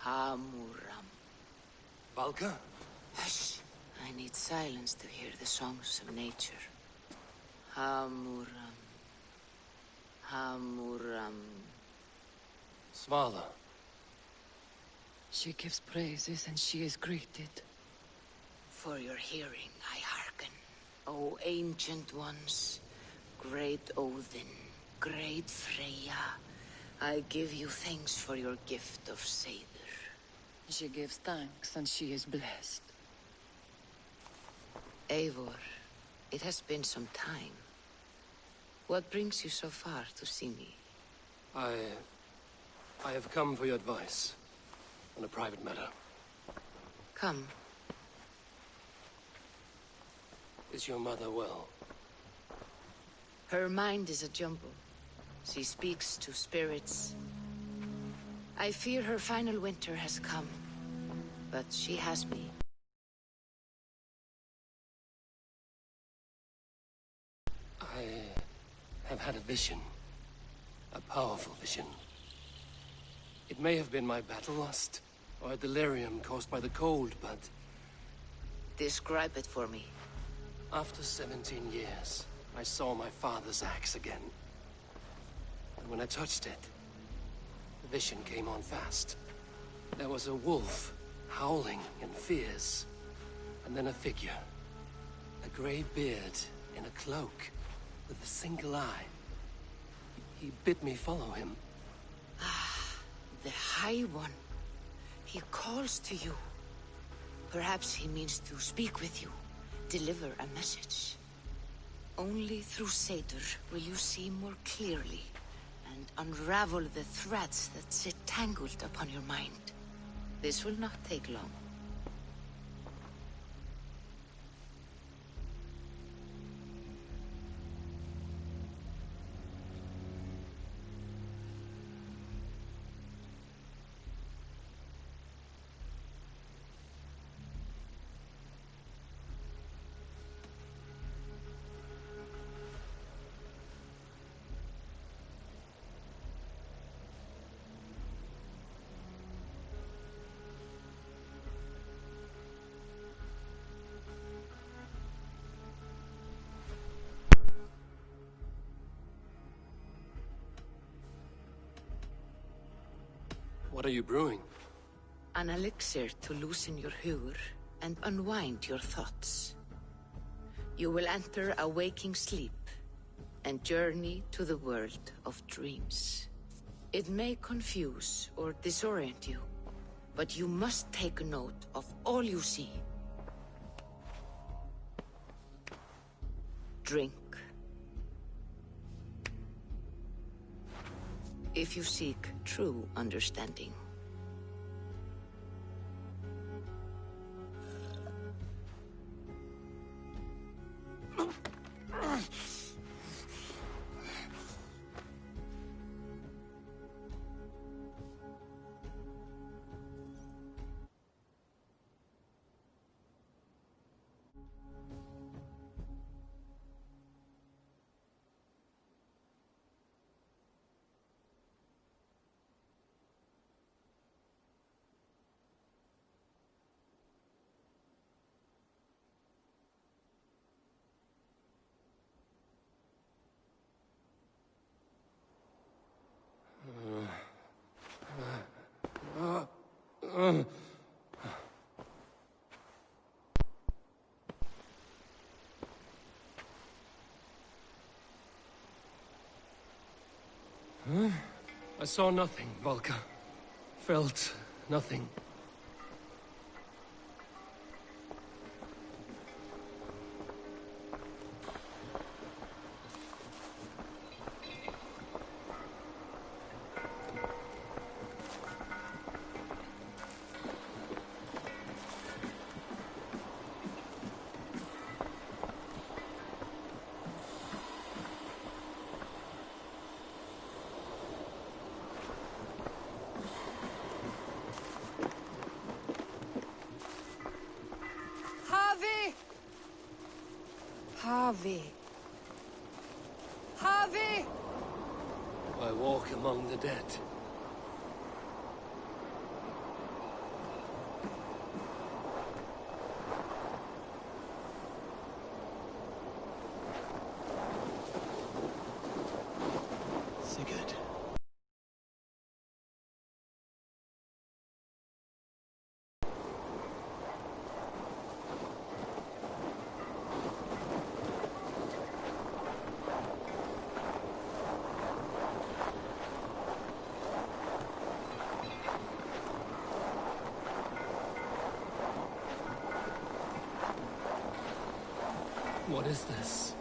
Hamuram. Valka? Hush. I need silence to hear the songs of nature. Hamuram. Hamuram. Svala. She gives praises and she is greeted. For your hearing, I hearken. O ancient ones, great Odin, great Freya, I give you thanks for your gift of Seder. She gives thanks and she is blessed. Eivor, it has been some time. What brings you so far to see me? I have come for your advice on a private matter. Come. Is your mother well? Her mind is a jumble. She speaks to spirits. I fear her final winter has come, but she has me. I have had a vision. A powerful vision. It may have been my battle lust, or a delirium caused by the cold, but... Describe it for me. After 17 years, I saw my father's axe again. And when I touched it, the vision came on fast. There was a wolf, howling and fierce. And then a figure. A grey beard in a cloak, with a single eye. He bid me follow him. Ah, the High One. He calls to you. Perhaps he means to speak with you. Deliver a message. Only through Seder will you see more clearly and unravel the threads that sit tangled upon your mind. This will not take long. What are you brewing? An elixir to loosen your hugur and unwind your thoughts. You will enter a waking sleep and journey to the world of dreams. It may confuse or disorient you, but you must take note of all you see. Drink. If you seek true understanding. I saw nothing, Valka. Felt nothing. Harvey! Harvey! I walk among the dead. What is this?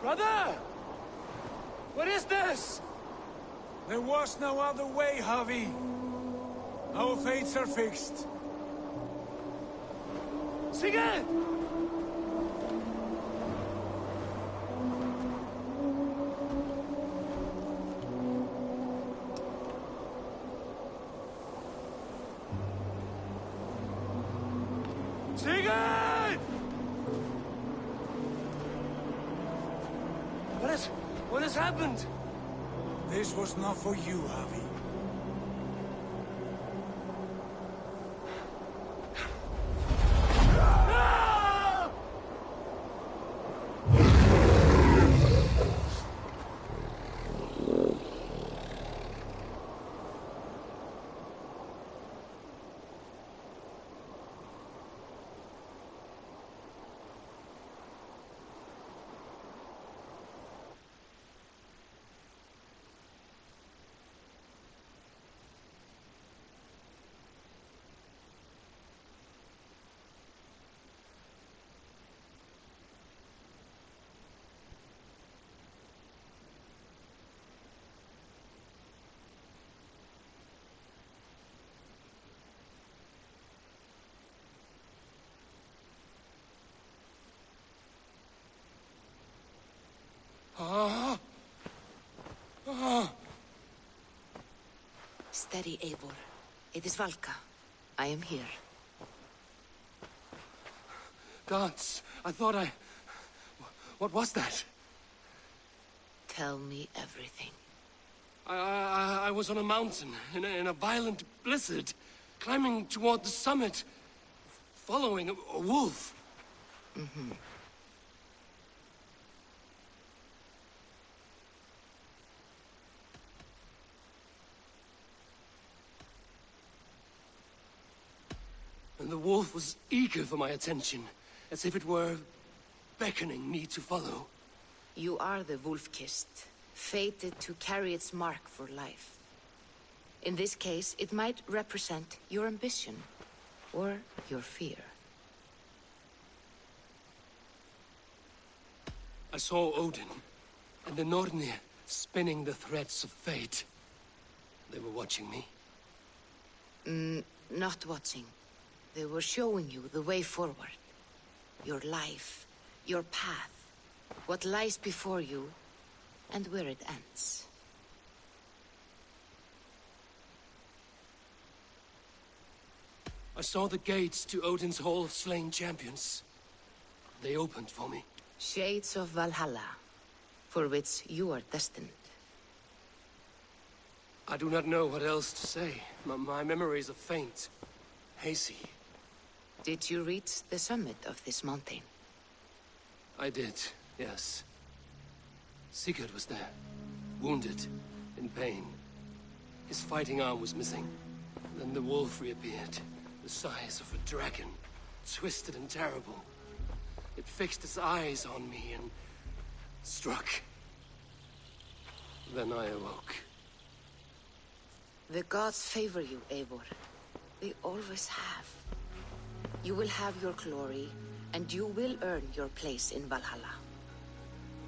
Brother! What is this? There was no other way, Javi. Our fates are fixed. Sigurd! Sigurd! What has happened? This was not for you, Javi. Steady, Eivor. It is Valka. I am here. Gods, I thought I... What was that? Tell me everything. I was on a mountain, in a violent blizzard, climbing toward the summit, following a wolf. Mm-hmm. And the wolf was eager for my attention, as if it were beckoning me to follow. You are the wolf-kissed, fated to carry its mark for life. In this case, it might represent your ambition, or your fear. I saw Odin, and the Nornir spinning the threads of fate. They were watching me. Not watching. They were showing you the way forward. Your life, your path, what lies before you, and where it ends. I saw the gates to Odin's Hall of Slain Champions. They opened for me. Shades of Valhalla, for which you are destined. I do not know what else to say. My memories are faint, hazy. Did you reach the summit of this mountain? I did, yes. Sigurd was there, wounded, in pain. His fighting arm was missing. Then the wolf reappeared, the size of a dragon, twisted and terrible. It fixed its eyes on me and struck. Then I awoke. The gods favor you, Eivor. They always have. You will have your glory, and you will earn your place in Valhalla.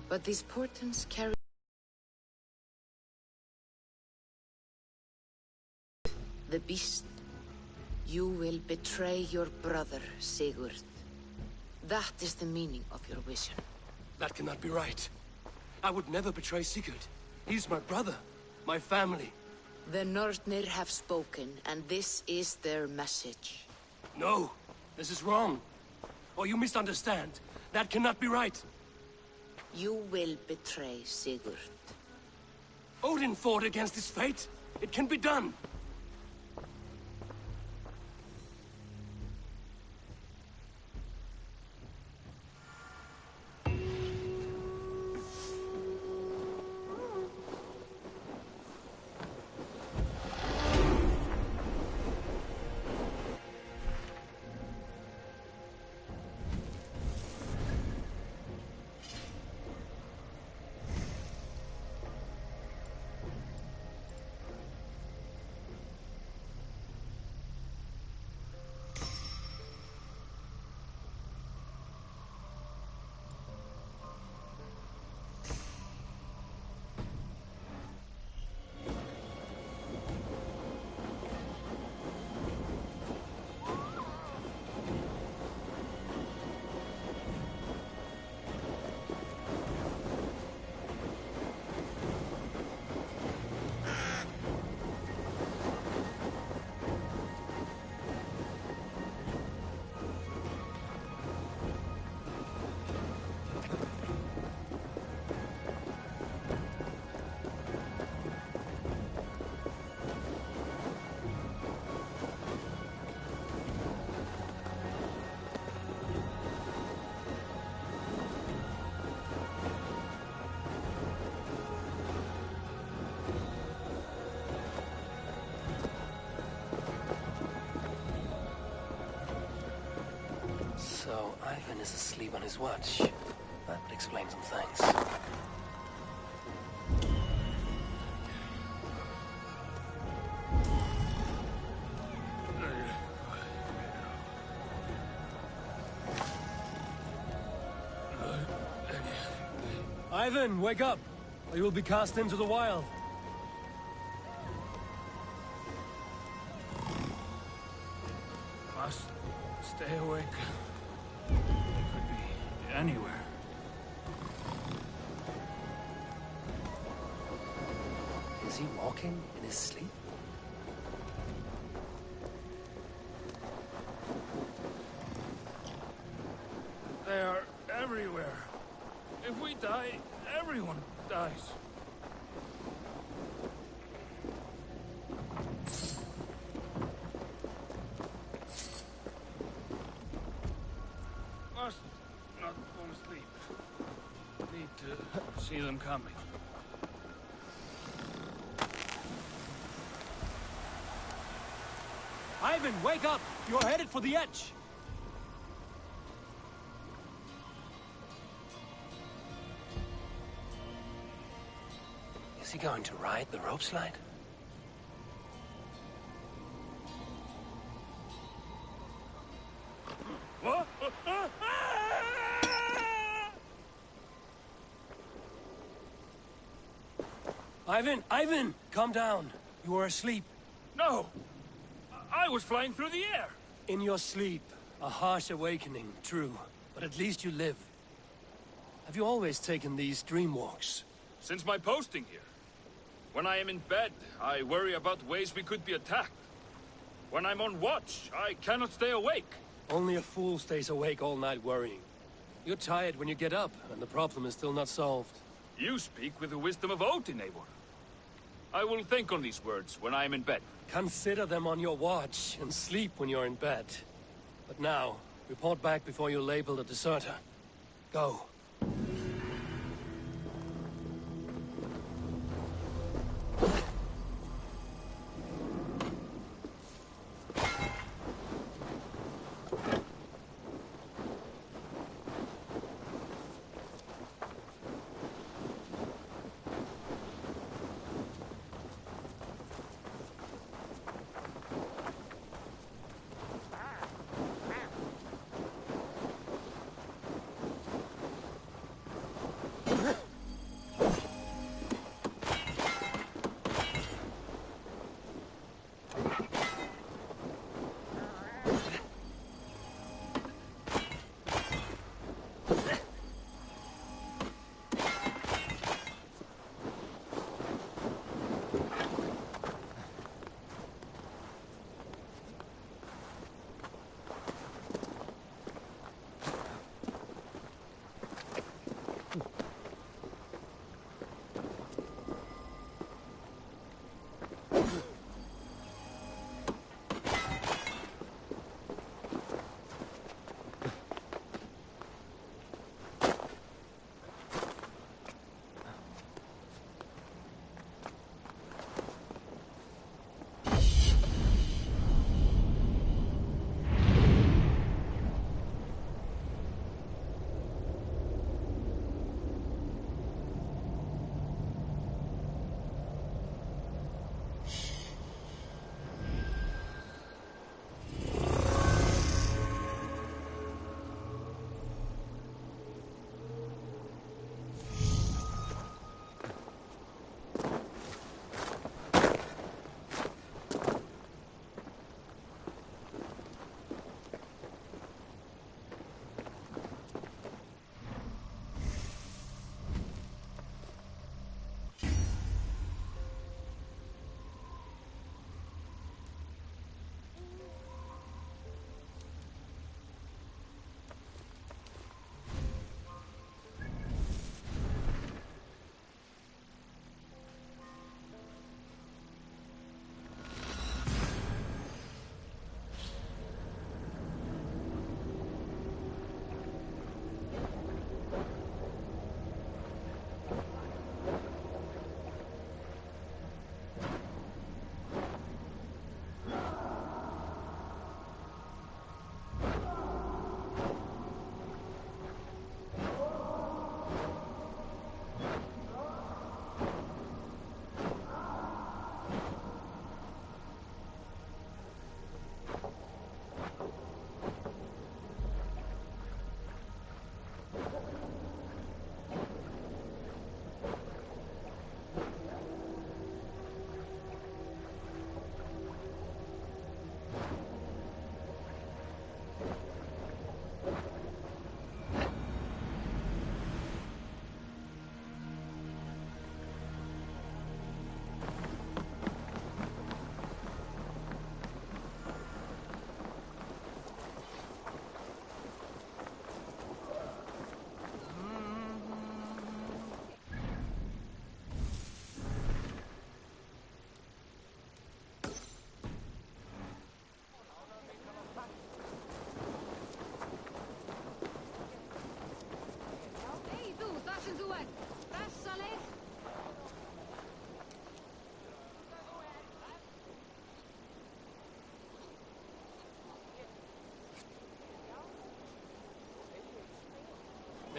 But these portents carry the beast. You will betray your brother, Sigurd. That is the meaning of your vision. That cannot be right. I would never betray Sigurd. He's my brother, my family. The Nornir have spoken, and this is their message. No, this is wrong. Or you misunderstand. That cannot be right. You will betray Sigurd. Odin fought against his fate. It can be done. So, Ivan is asleep on his watch. That would explain some things. Ivan, wake up! Or you will be cast into the wild. Must stay awake. It could be anywhere. Is he walking in his sleep? They are everywhere. If we die, everyone dies. Must not fall asleep. Need to see them coming. Ivan, wake up! You're headed for the edge! Is he going to ride the rope slide? What? Ivan! Calm down. You are asleep. No! I was flying through the air! In your sleep. A harsh awakening, true. But at least you live. Have you always taken these dream walks? Since my posting here. When I am in bed, I worry about ways we could be attacked. When I'm on watch, I cannot stay awake. Only a fool stays awake all night worrying. You're tired when you get up, and the problem is still not solved. You speak with the wisdom of Odin, Eivor. I will think on these words when I am in bed. Consider them on your watch, and sleep when you're in bed. But now, report back before you're labeled a deserter. Go.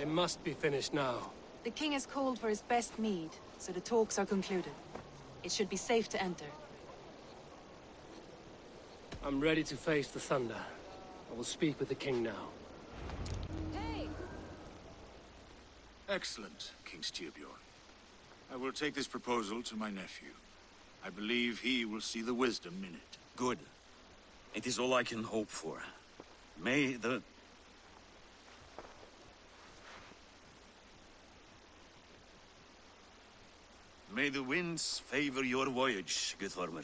They must be finished now. The king has called for his best mead, so the talks are concluded. It should be safe to enter. I'm ready to face the thunder. I will speak with the king now. Hey! Excellent, King Styrbjorn. I will take this proposal to my nephew. I believe he will see the wisdom in it. Good. It is all I can hope for. May the... May the winds favor your voyage, Guthormer.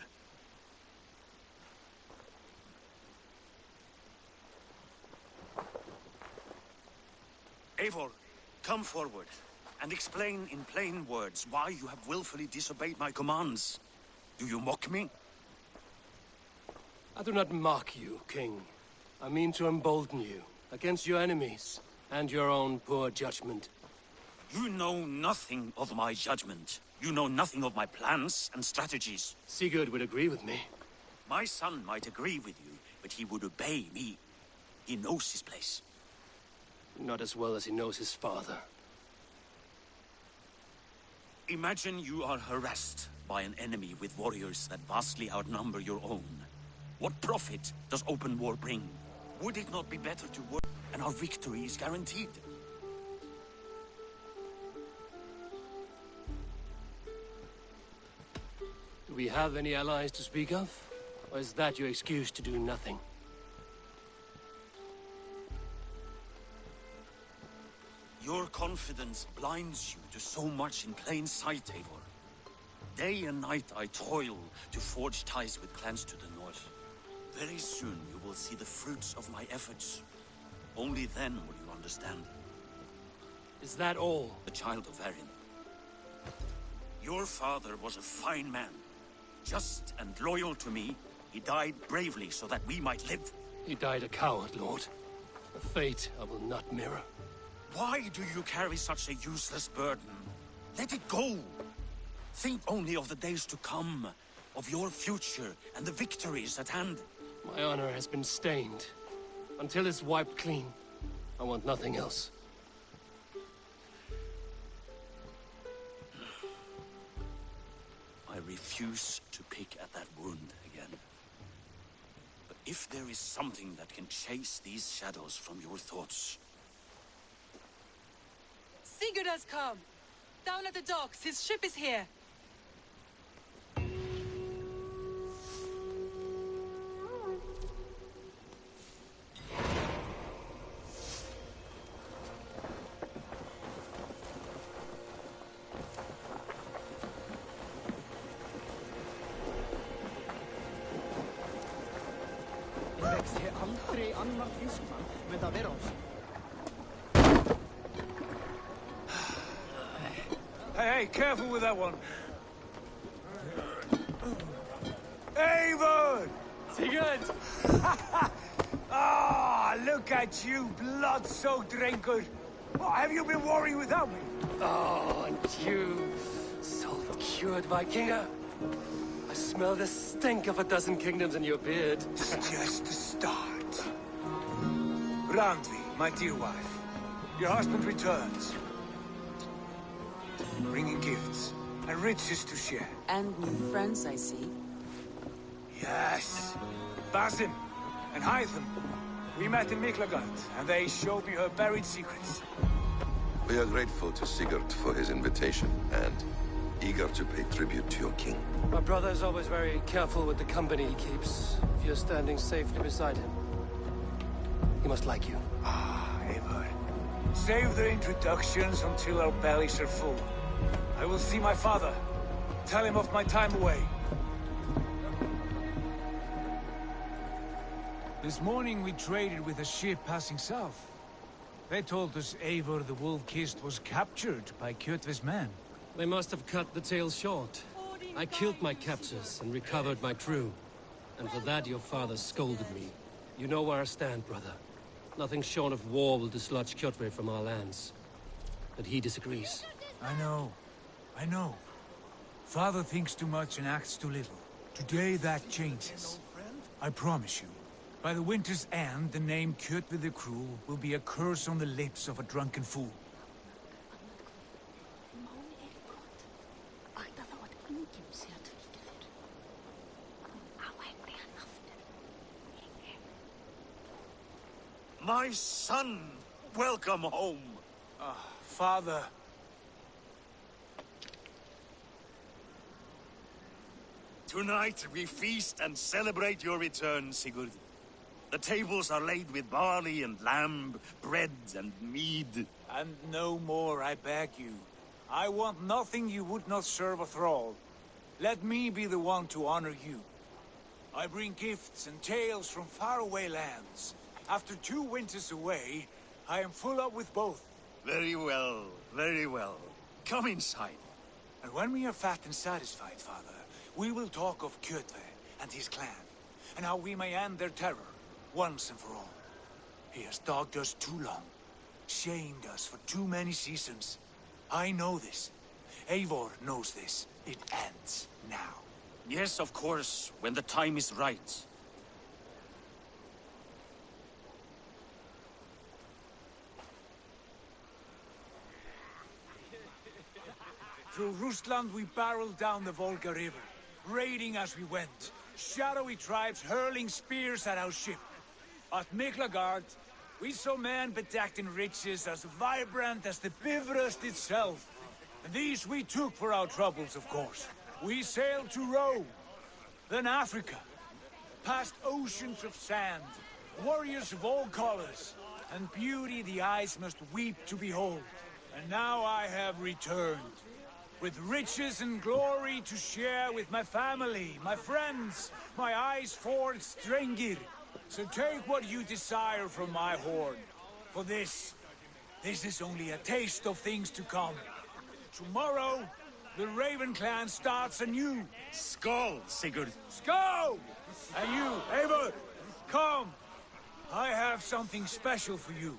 Eivor, come forward, and explain in plain words why you have willfully disobeyed my commands. Do you mock me? I do not mock you, King. I mean to embolden you against your enemies and your own poor judgment. You know nothing of my judgment. You know nothing of my plans and strategies. Sigurd would agree with me. My son might agree with you, but he would obey me. He knows his place. Not as well as he knows his father. Imagine you are harassed by an enemy with warriors that vastly outnumber your own. What profit does open war bring? Would it not be better to work and our victory is guaranteed? Do we have any allies to speak of? Or is that your excuse to do nothing? Your confidence blinds you to so much in plain sight, Eivor. Day and night I toil to forge ties with clans to the north. Very soon you will see the fruits of my efforts. Only then will you understand. Is that all? The child of Varin. Your father was a fine man. Just and loyal to me, he died bravely so that we might live. He died a coward, Lord. A fate I will not mirror. Why do you carry such a useless burden? Let it go! Think only of the days to come, of your future and the victories at hand. My honor has been stained. Until it's wiped clean, I want nothing else. I refuse to pick at that wound again. But if there is something that can chase these shadows from your thoughts... Sigurd has come! Down at the docks, his ship is here! Hey, careful with that one. Eivor! Sigurd! Ah, look at you, blood-soaked drinker. What have you been worrying without me? Oh, and you, salt-cured Vikinger. I smell the stink of a dozen kingdoms in your beard. It's just the start. Randvi, my dear wife, your husband returns. Bringing gifts and riches to share. And new friends, I see. Yes. Basim and Hytham. We met in Miklagard, and they showed me her buried secrets. We are grateful to Sigurd for his invitation, and eager to pay tribute to your king. My brother is always very careful with the company he keeps. If you're standing safely beside him, he must like you. Ah, Eivor. Save the introductions until our bellies are full. I will see my father. Tell him of my time away. This morning we traded with a ship passing south. They told us Eivor the Wolf-Kissed was captured by Kjotve's men. They must have cut the tale short. I killed my captors and recovered my crew. And for that your father scolded me. You know where I stand, brother. Nothing short of war will dislodge Kjotve from our lands. But he disagrees. I know. Father thinks too much and acts too little. Today that changes. I promise you. By the winter's end, the name Kjotve the Cruel will be a curse on the lips of a drunken fool. My son! Welcome home! Father. Tonight we feast and celebrate your return, Sigurd. The tables are laid with barley and lamb, bread and mead. And no more, I beg you. I want nothing you would not serve a thrall. Let me be the one to honor you. I bring gifts and tales from faraway lands. After 2 winters away, I am full up with both. Very well, very well. Come inside. And when we are fat and satisfied, Father, we will talk of Kjotve and his clan, and how we may end their terror, once and for all. He has dogged us too long, shamed us for too many seasons. I know this. Eivor knows this. It ends now. Yes, of course, when the time is right. Through Rusland we barreled down the Volga River, raiding as we went. Shadowy tribes hurling spears at our ship. At Miklagard, we saw men bedecked in riches as vibrant as the B-RUT itself. And these we took for our troubles, of course. We sailed to Rome, then Africa, past oceans of sand, warriors of all colors, and beauty the eyes must weep to behold. And now I have returned, with riches and glory to share with my family, my friends, my eyes-forged Strengir. So take what you desire from my hoard. For this is only a taste of things to come. Tomorrow, the Raven clan starts anew. Skål, Sigurd. Skål! And you, Eivor, come. I have something special for you.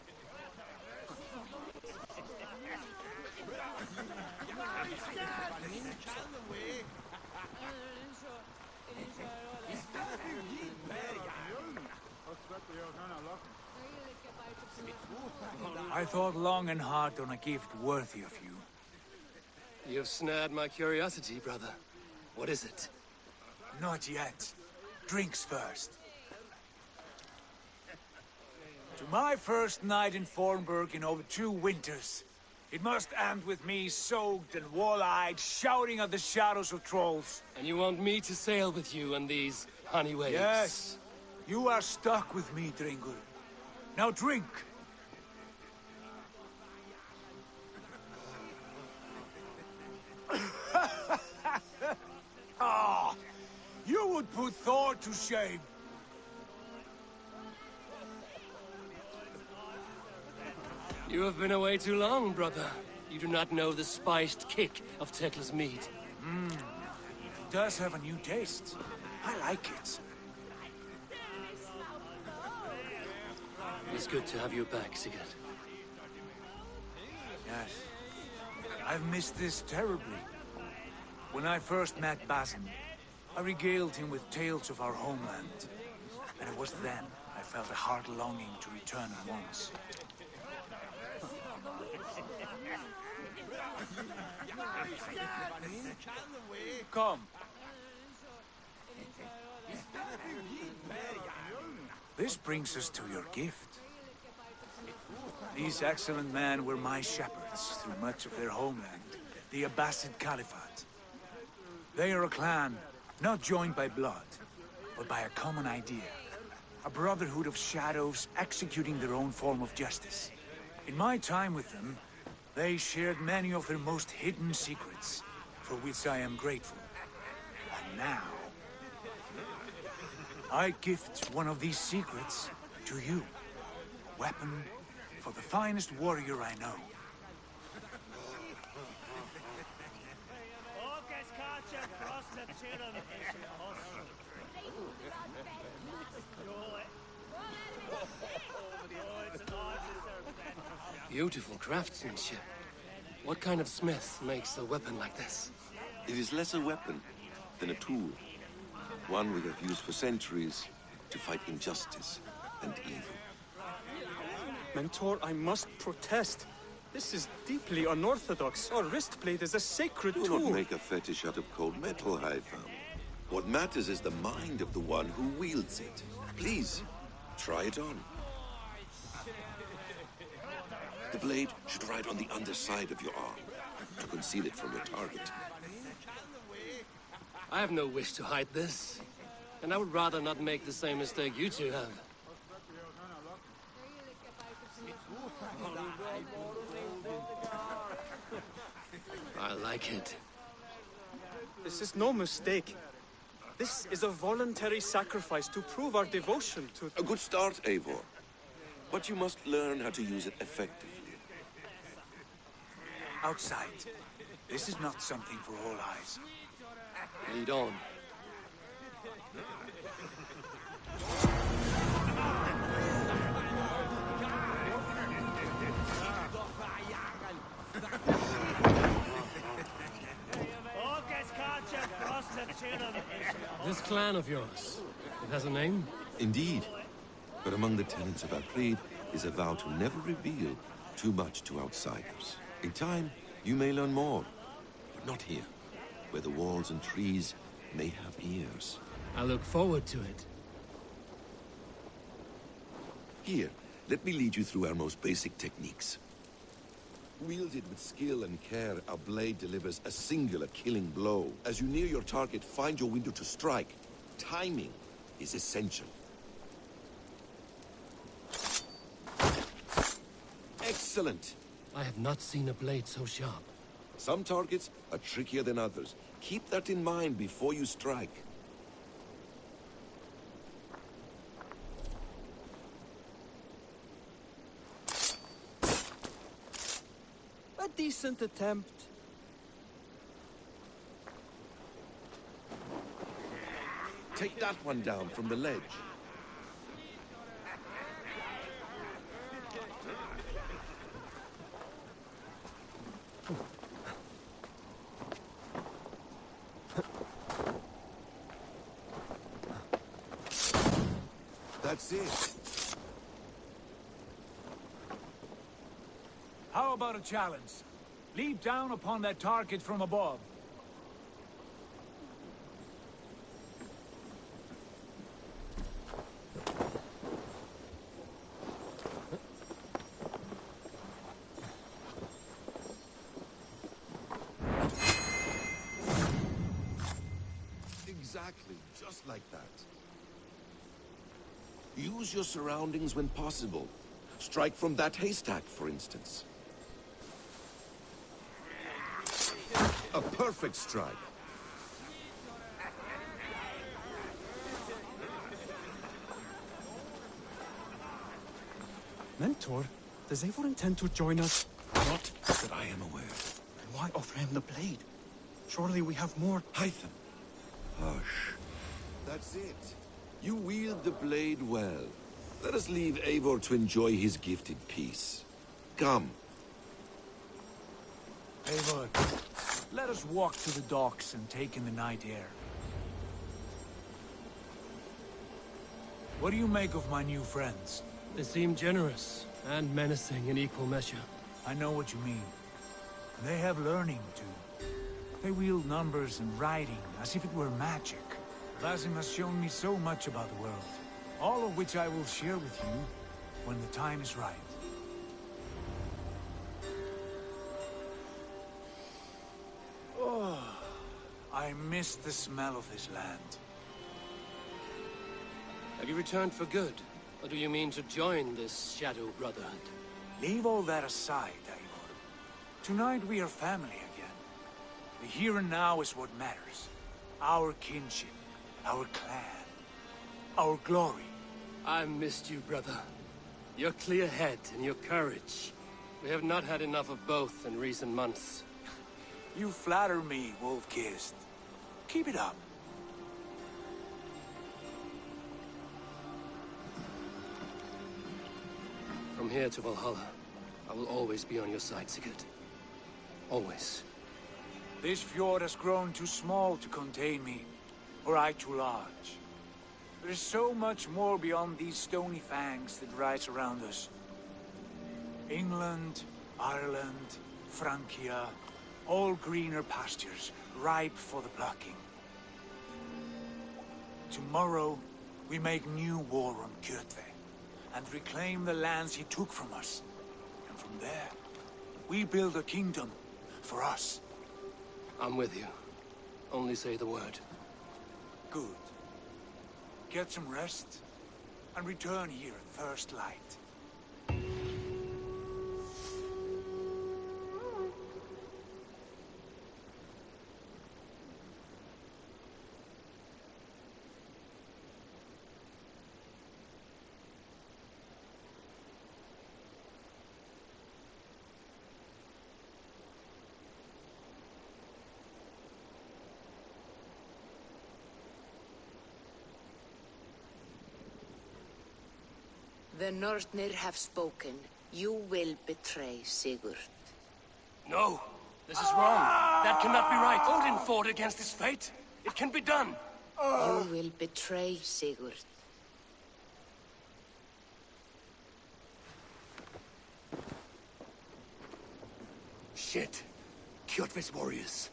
I thought long and hard on a gift worthy of you. You've snared my curiosity, brother. What is it? Not yet. Drinks first. To my first night in Fornburg in over 2 winters. It must end with me soaked and wall-eyed, shouting at the shadows of trolls. And you want me to sail with you on these honey waves? Yes. You are stuck with me, Dringur. Now drink. Ah, you would put Thor to shame. You have been away too long, brother. You do not know the spiced kick of Tekla's mead. It does have a new taste. I like it. It's good to have you back, Sigurd. Yes. I've missed this terribly. When I first met Basim, I regaled him with tales of our homeland. And it was then I felt a heart longing to return at once. Come. This brings us to your gift. These excellent men were my shepherds through much of their homeland, the Abbasid Caliphate. They are a clan, not joined by blood, but by a common idea. A brotherhood of shadows executing their own form of justice. In my time with them, they shared many of their most hidden secrets, for which I am grateful. And now, I gift one of these secrets to you. Weapon for the finest warrior I know. Beautiful craftsmanship. What kind of smith makes a weapon like this? It is less a weapon than a tool. One we have used for centuries to fight injustice and evil. Mentor, I must protest. This is deeply unorthodox. Our wrist blade is a sacred Do tool. not make a fetish out of cold metal, Hytham. What matters is the mind of the one who wields it. Please, try it on. The blade should ride on the underside of your arm to conceal it from your target. I have no wish to hide this. And I would rather not make the same mistake you two have. I like it. This is no mistake. This is a voluntary sacrifice to prove our devotion to... A good start, Eivor. But you must learn how to use it effectively. Outside. This is not something for all eyes. Lead on. This clan of yours, it has a name? Indeed. But among the tenets of our creed is a vow to never reveal too much to outsiders. In time, you may learn more, but not here, where the walls and trees may have ears. I look forward to it. Here, let me lead you through our most basic techniques. Wielded with skill and care, our blade delivers a singular killing blow. As you near your target, find your window to strike. Timing is essential. Excellent! I have not seen a blade so sharp. Some targets are trickier than others. Keep that in mind before you strike. A decent attempt. Take that one down from the ledge. That's it. How about a challenge? Leap down upon that target from above. Exactly, just like that. Use your surroundings when possible. Strike from that haystack, for instance. A perfect strike. Mentor, does Eivor intend to join us? Not that I am aware. Then why offer him the blade? Surely we have more... Hytham. Hush. That's it. You wield the blade well. Let us leave Eivor to enjoy his gift in peace. Come. Eivor, let us walk to the docks and take in the night air. What do you make of my new friends? They seem generous and menacing in equal measure. I know what you mean. They have learning, too. They wield numbers and writing as if it were magic. Basim has shown me so much about the world, all of which I will share with you when the time is right. Oh, I miss the smell of this land. Have you returned for good? Or do you mean to join this Shadow Brotherhood? Leave all that aside, Eivor. Tonight we are family again. The here and now is what matters. Our kinship, our clan, our glory. I missed you, brother. Your clear head and your courage. We have not had enough of both in recent months. You flatter me, Wolf-Kissed. Keep it up. From here to Valhalla, I will always be on your side, Sigurd. Always. This fjord has grown too small to contain me, or I too large. There is so much more beyond these stony fangs that rise around us. England, Ireland, Francia, all greener pastures, ripe for the plucking. Tomorrow, we make new war on Kjotve, and reclaim the lands he took from us. And from there, we build a kingdom for us. I'm with you. Only say the word. Good. Get some rest, and return here at first light. The Northnir have spoken. You will betray Sigurd. No! This is wrong! That cannot be right! Odin fought against his fate! It can be done! You will betray Sigurd. Shit! Kjotve's warriors.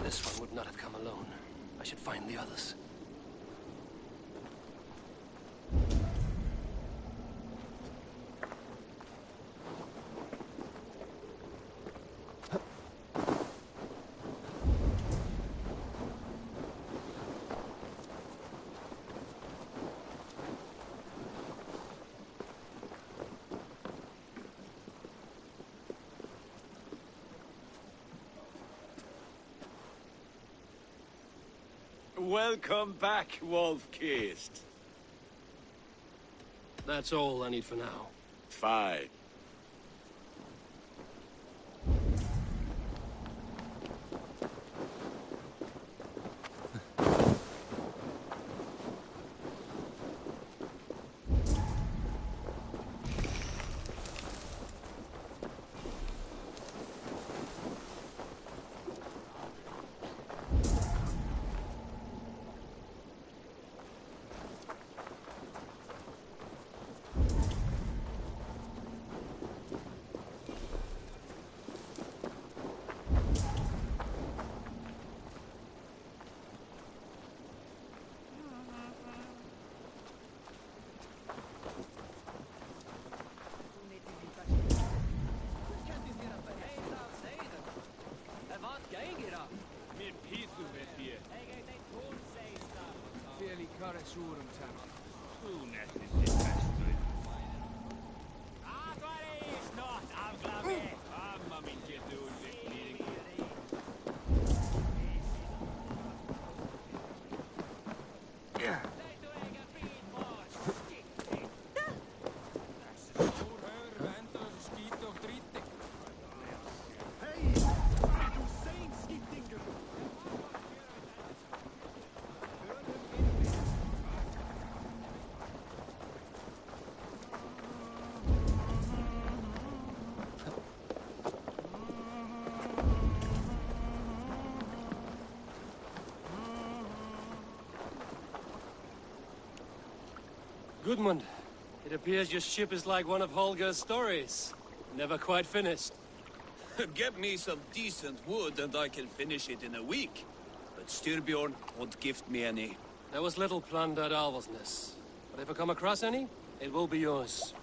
This one would not have come alone. I should find the others. Welcome back, Wolf-Kissed. That's all I need for now. Fine. Gudmund, it appears your ship is like one of Holger's stories. Never quite finished. Get me some decent wood and I can finish it in a week. But Styrbjorn won't gift me any. There was little plunder at Alvesness. But if I come across any, it will be yours.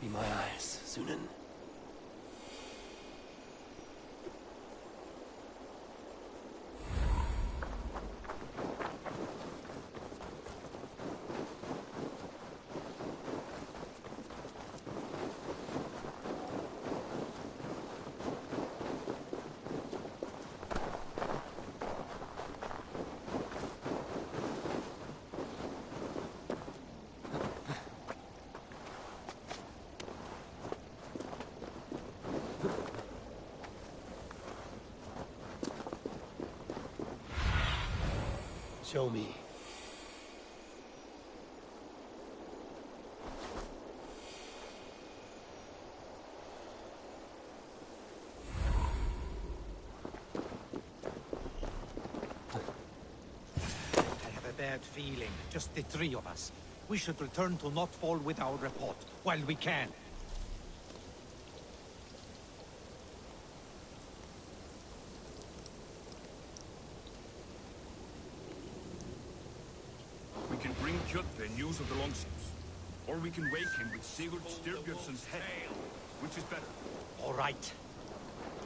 Be my eyes, Sunan. Show me. Bad feeling. Just the three of us. We should return to Notfall with our report, while we can. We can bring Kjotve news of the longships. Or we can wake him with Sigurd Styrbjörnsson's head. Which is better? All right.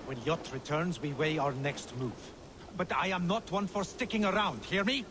When Jot returns, we weigh our next move. But I am not one for sticking around, hear me?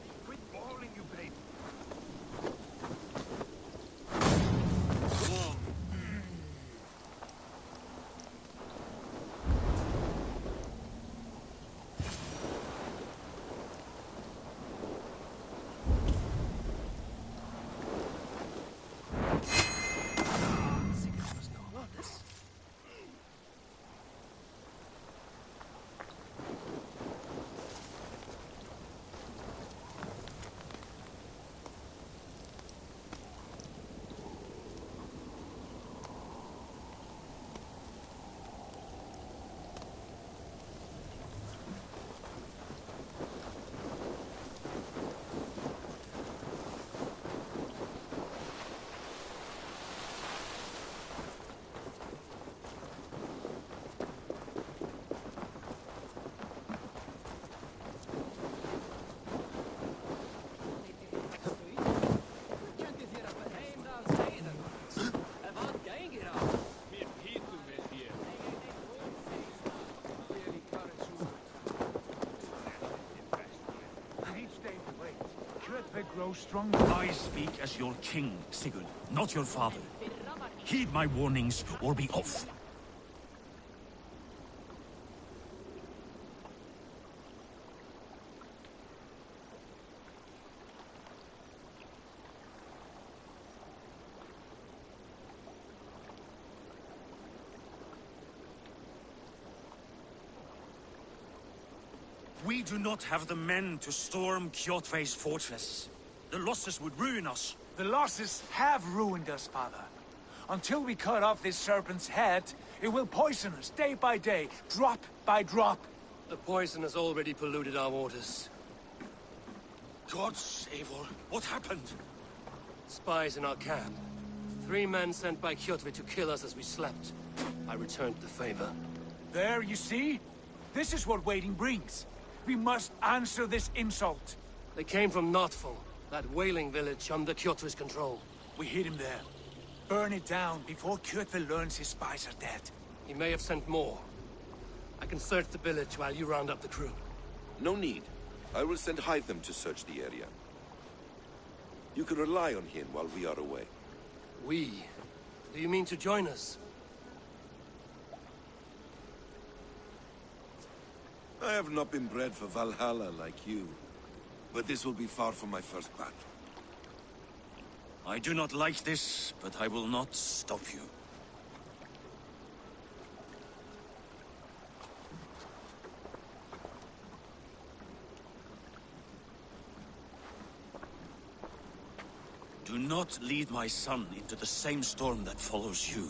Grow stronger. I speak as your king, Sigurd, not your father. Heed my warnings or be off. We do not have the men to storm Kjotve's fortress. The losses would ruin us. The losses have ruined us, father. Until we cut off this serpent's head, it will poison us day by day, drop by drop. The poison has already polluted our waters. Gods, Eivor, what happened? Spies in our camp. 3 men sent by Kjotve to kill us as we slept. I returned the favor. There, you see? This is what waiting brings. We must answer this insult. They came from Notfall, that whaling village under Kjotve's control. We hid him there. Burn it down before Kjotve learns his spies are dead. He may have sent more. I can search the village while you round up the crew. No need. I will send Hytham to search the area. You can rely on him while we are away. We? Do you mean to join us? I have not been bred for Valhalla like you. But this will be far from my first battle. I do not like this, but I will not stop you. Do not lead my son into the same storm that follows you.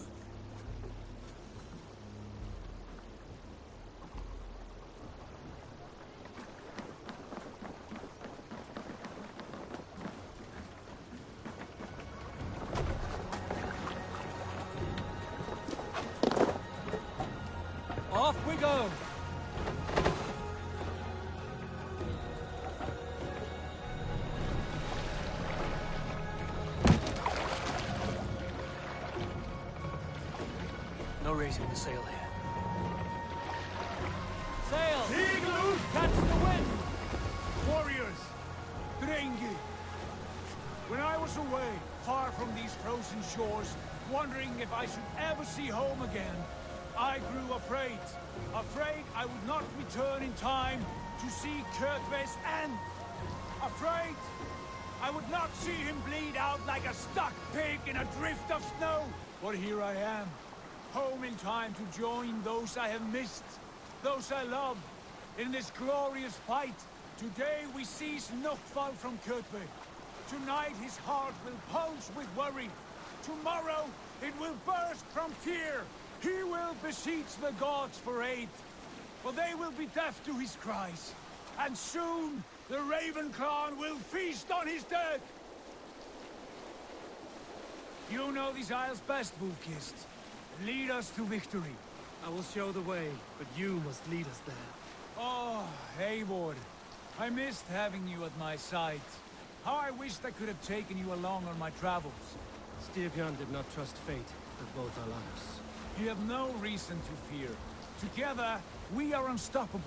Off we go! No raising the sail here. Sail! Eagle! Catch the wind! Warriors! Drengi! When I was away, far from these frozen shores, wondering if I should ever see home again, I grew afraid. Afraid I would not return in time to see Kjotve's end. Afraid I would not see him bleed out like a stuck pig in a drift of snow. But here I am, home in time to join those I have missed, those I love, in this glorious fight Today we seize Nukfal from Kutbe. Tonight his heart will pulse with worry. Tomorrow it will burst from fear. He will beseech the gods for aid. For they will be deaf to his cries. And soon the Raven clan will feast on his dead. You know these isles best, Wolfkist. Lead us to victory. I will show the way, but you must lead us there. Oh, Eivor. I missed having you at my side. How I wished I could have taken you along on my travels. Styrbjörn did not trust fate with both our lives. You have no reason to fear. Together, we are unstoppable.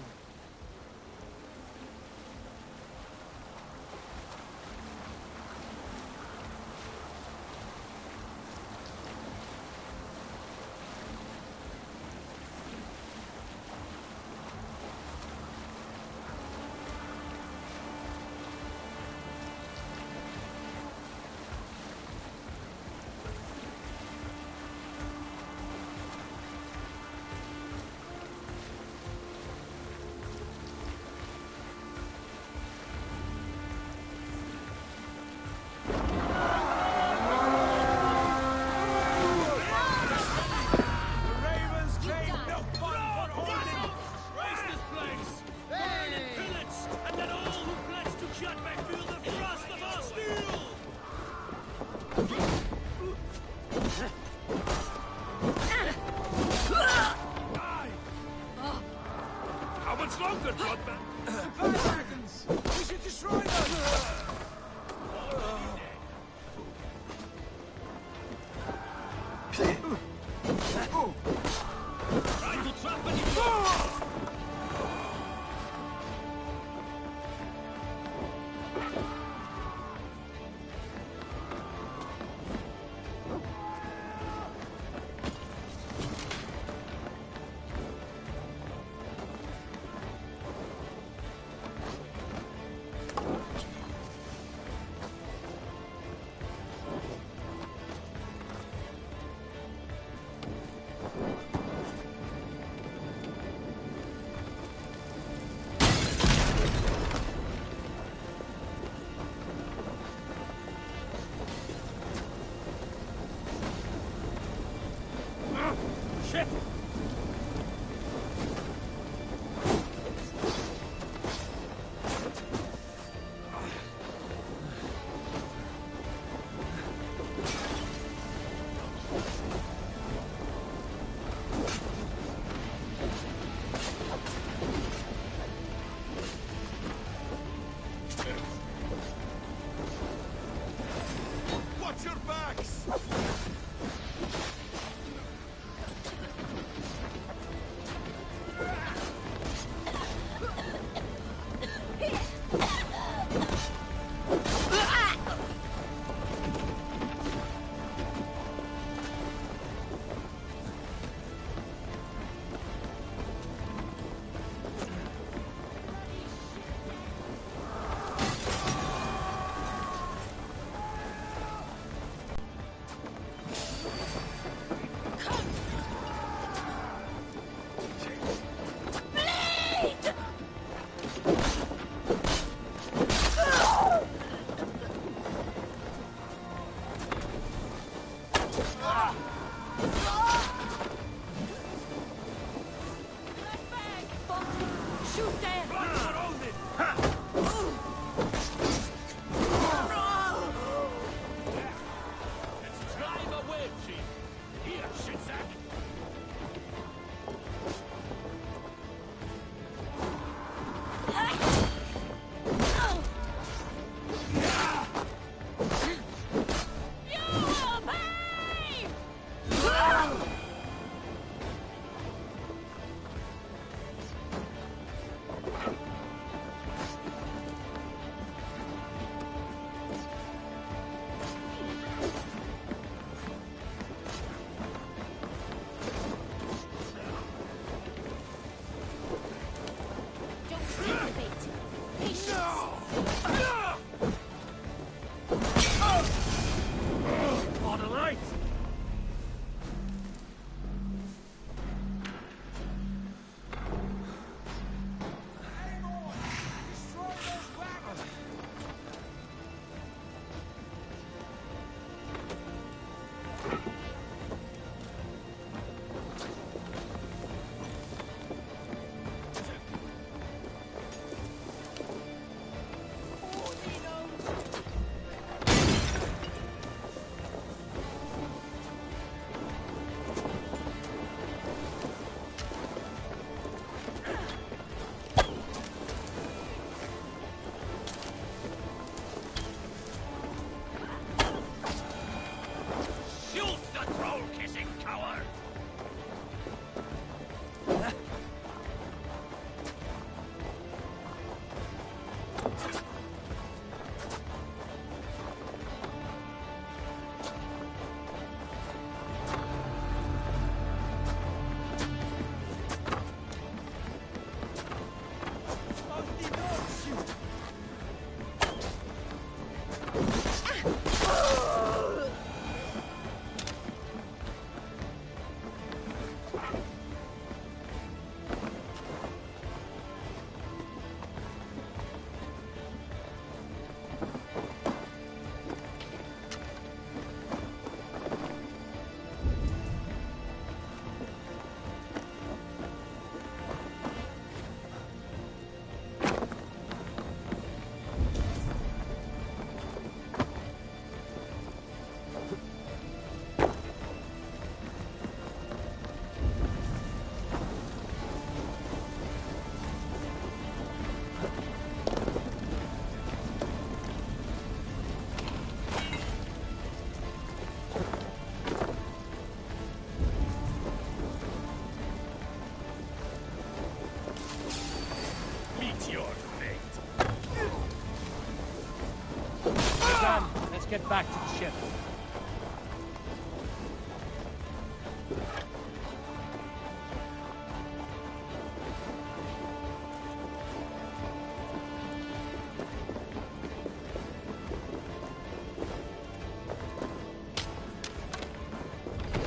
get back to the ship.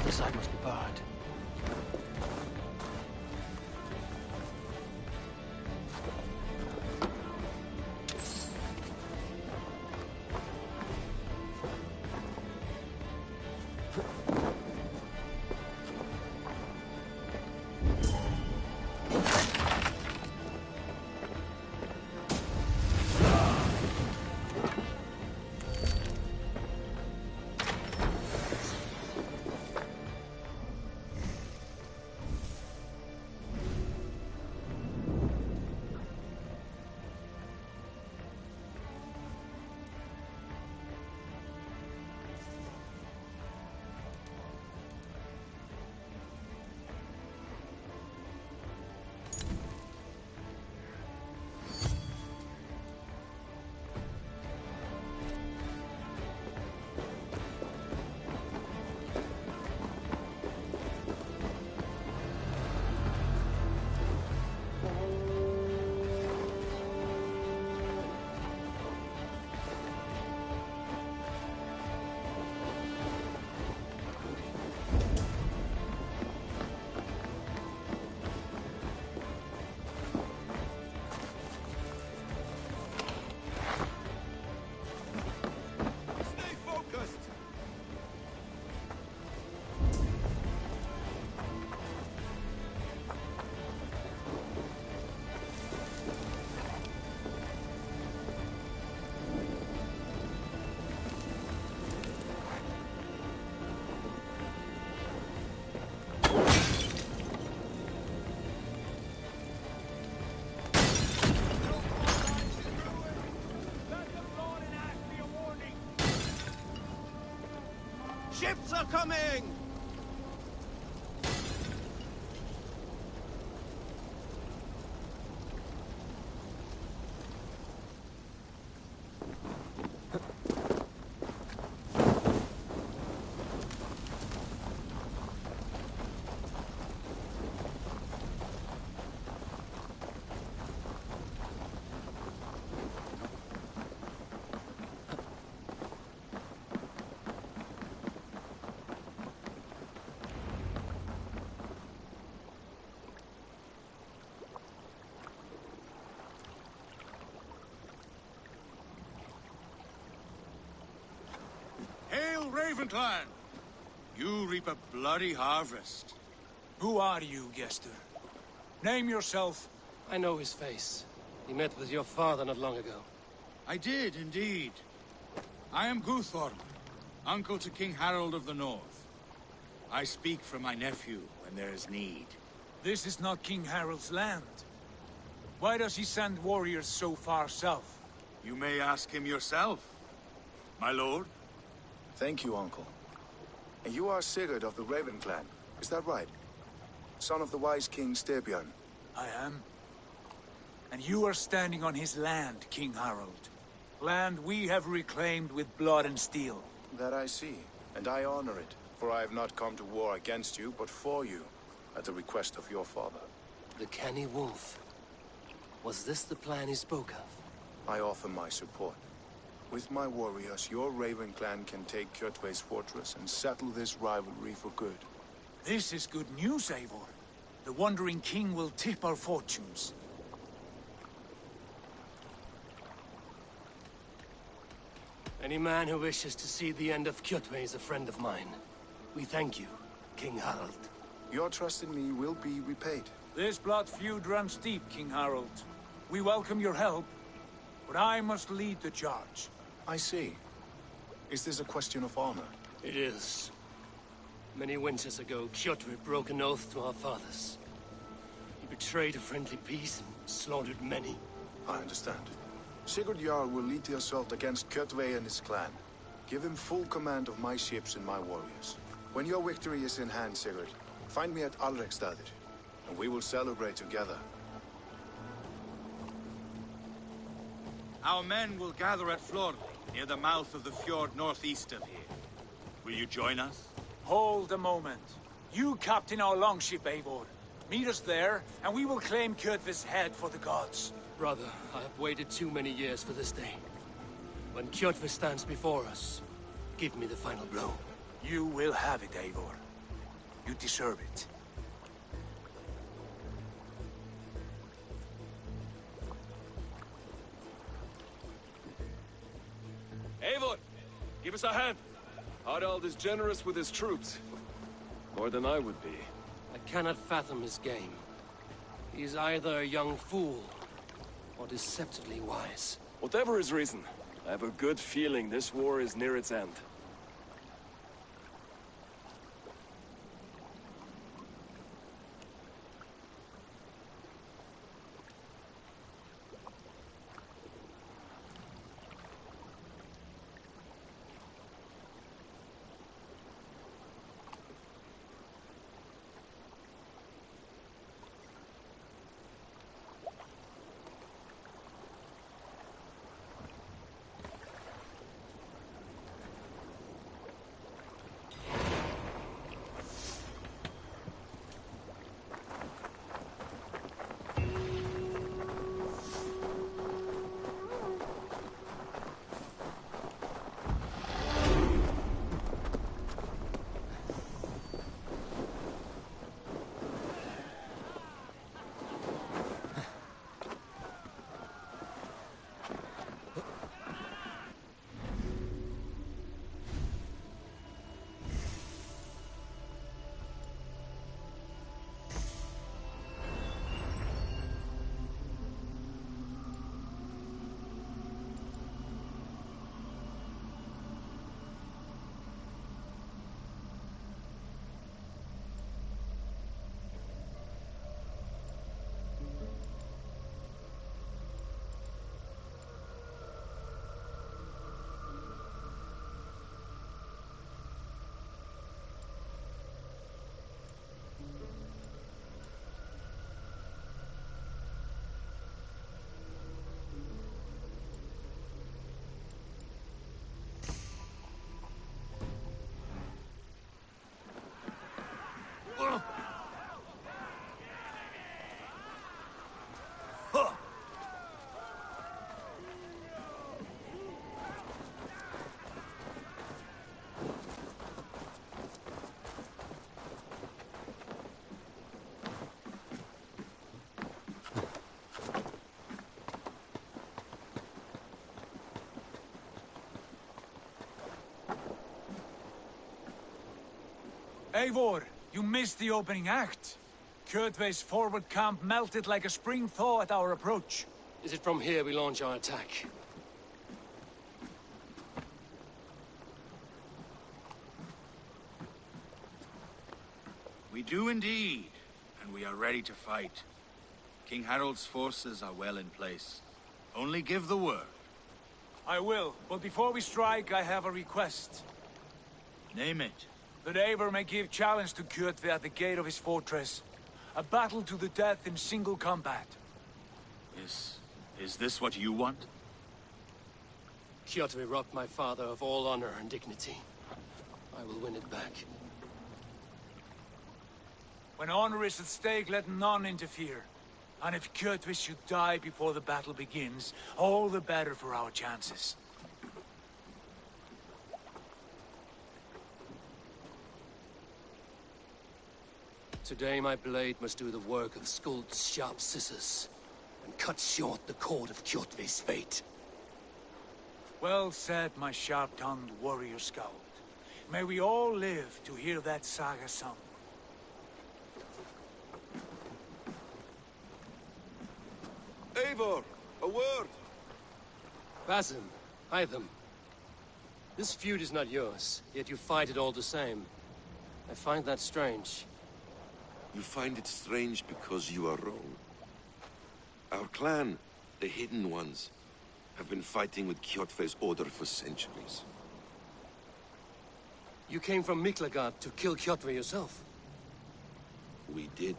The side must be barred. Ships are coming! Hail, Ravenclan! You reap a bloody harvest. Who are you, Gester? Name yourself. I know his face. He met with your father not long ago. I did, indeed. I am Guthorm, uncle to King Harold of the North. I speak for my nephew when there is need. This is not King Harold's land. Why does he send warriors so far south? You may ask him yourself, my lord. Thank you, uncle. And you are Sigurd of the Raven clan, is that right? Son of the wise King Styrbjörn. I am. And you are standing on his land, King Harold. Land we have reclaimed with blood and steel. That I see, and I honor it, for I have not come to war against you, but for you, at the request of your father. The canny wolf. Was this the plan he spoke of? I offer my support. With my warriors, your Raven clan can take Kjotve's fortress and settle this rivalry for good. This is good news, Eivor. The Wandering King will tip our fortunes. Any man who wishes to see the end of Kjotve is a friend of mine. We thank you, King Harald. Your trust in me will be repaid. This blood feud runs deep, King Harold. We welcome your help, but I must lead the charge. I see. Is this a question of honor? It is. Many winters ago, Kjotve broke an oath to our fathers. He betrayed a friendly peace and slaughtered many. I understand. Sigurd Jarl will lead the assault against Kjotve and his clan. Give him full command of my ships and my warriors. When your victory is in hand, Sigurd, find me at Alrekstadir, and we will celebrate together. Our men will gather at Florli. near the mouth of the fjord northeast of here. Will you join us? Hold a moment. You captain our longship, Eivor. Meet us there, and we will claim Kjotve's head for the gods. Brother, I have waited too many years for this day. When Kjotve stands before us, give me the final blow. You will have it, Eivor. You deserve it. Eivor, give us a hand. Harald is generous with his troops. More than I would be. I cannot fathom his game. He is either a young fool, or deceptively wise. Whatever his reason, I have a good feeling this war is near its end. Eivor, you missed the opening act. Kjotve's forward camp melted like a spring thaw at our approach. Is it from here we launch our attack? We do indeed, and we are ready to fight. King Harald's forces are well in place. Only give the word. I will, but before we strike, I have a request. Name it. That Eivor may give challenge to Kjotve at the gate of his fortress. A battle to the death in single combat. Is this what you want? Kjotve robbed my father of all honor and dignity. I will win it back. When honor is at stake, let none interfere. And if Kjotve should die before the battle begins, all the better for our chances. Today my blade must do the work of Skuld's sharp scissors, and cut short the cord of Kjotve's fate. Well said, my sharp-tongued warrior skald. May we all live to hear that saga sung. Eivor, a word! Basim, Hytham. This feud is not yours, yet you fight it all the same. I find that strange. You find it strange because you are wrong. Our clan, the Hidden Ones, have been fighting with Kjotve's order for centuries. You came from Miklagard to kill Kjotve yourself? We did.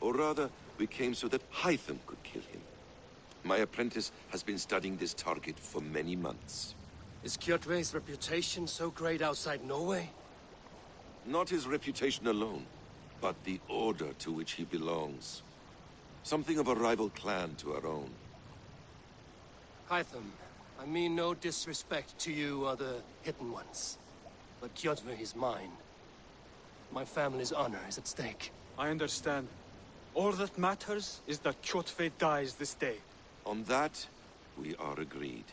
Or rather, we came so that Hytham could kill him. My apprentice has been studying this target for many months. Is Kjotve's reputation so great outside Norway? Not his reputation alone, but the order to which he belongs. Something of a rival clan to our own. Hytham, I mean no disrespect to you or the Hidden Ones, but Kjotve is mine. My family's honor is at stake. I understand. All that matters is that Kjotve dies this day. On that, we are agreed.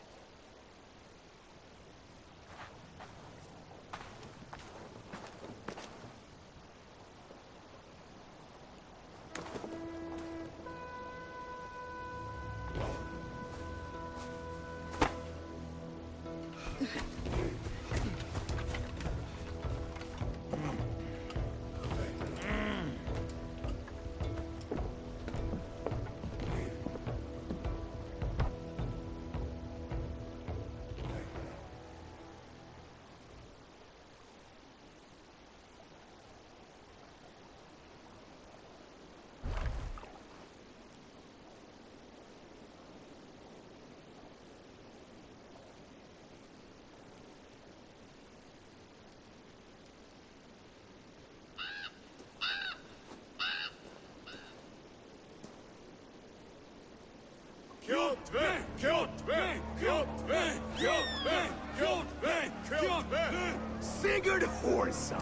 Kjotve! Kjotve! Kjotve! Kjotve! Kjotve! Kjotve! Sigurd Whoreson!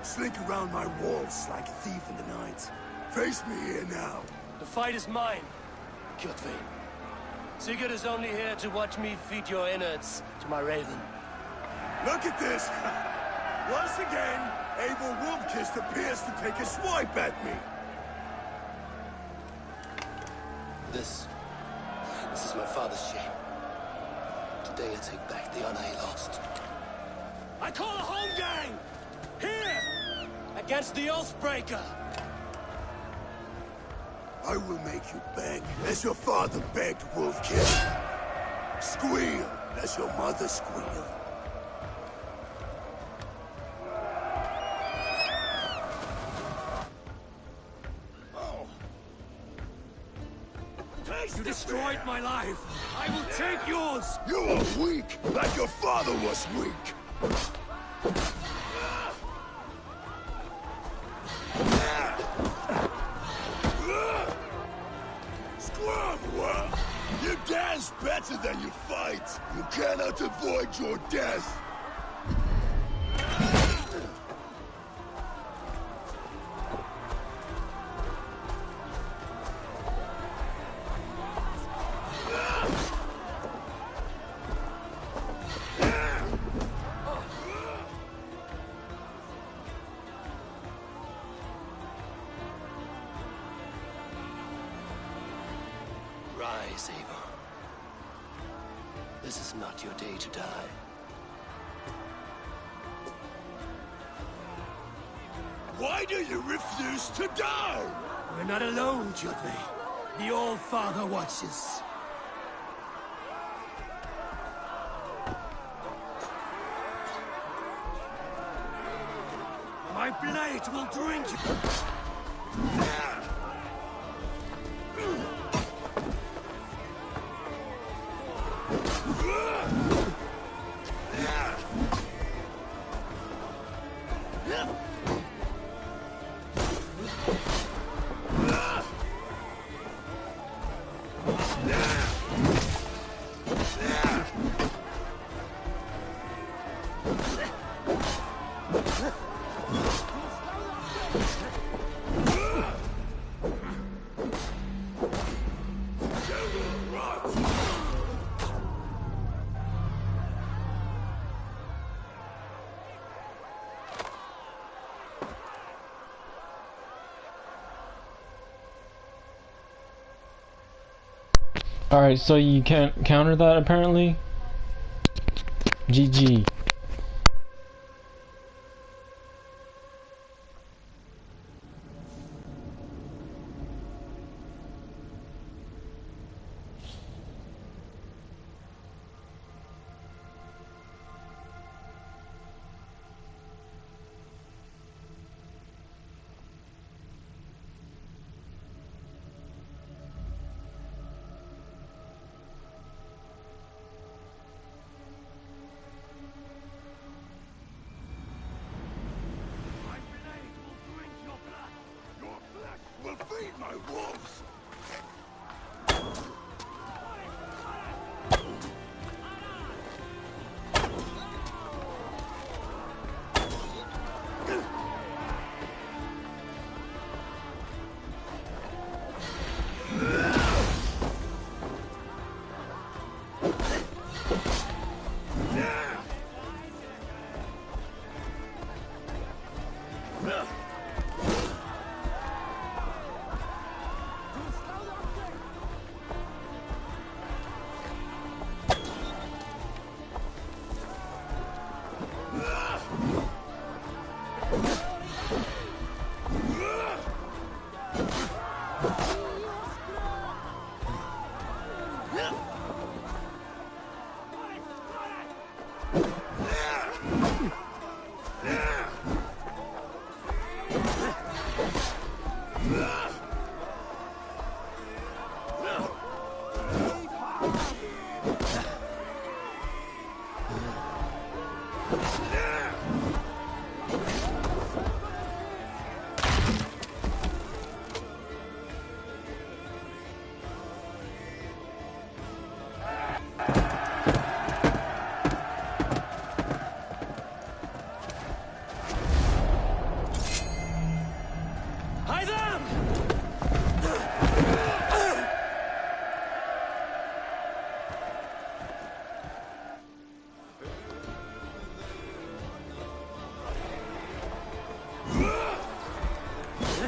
Slink around my walls like a thief in the night. Face me here now. The fight is mine, Kjotve. Sigurd is only here to watch me feed your innards to my raven. Look at this! Once again, Eivor Wolfkist appears to take a swipe at me. This is my father's shame. Today I take back the honor he lost. I call a home gang! Here! Against the Oathbreaker! I will make you beg, as your father begged, Wolfkist. Squeal, as your mother squealed. You destroyed my life. I will take yours. You are weak, like your father was weak. Scrum! You dance better than you fight. You cannot avoid your death. Rise, Eivor. This is not your day to die. Why do you refuse to die? We're not alone, Kjotve. The All-Father watches. My blade will drink you. Alright, so you can't counter that apparently? GG.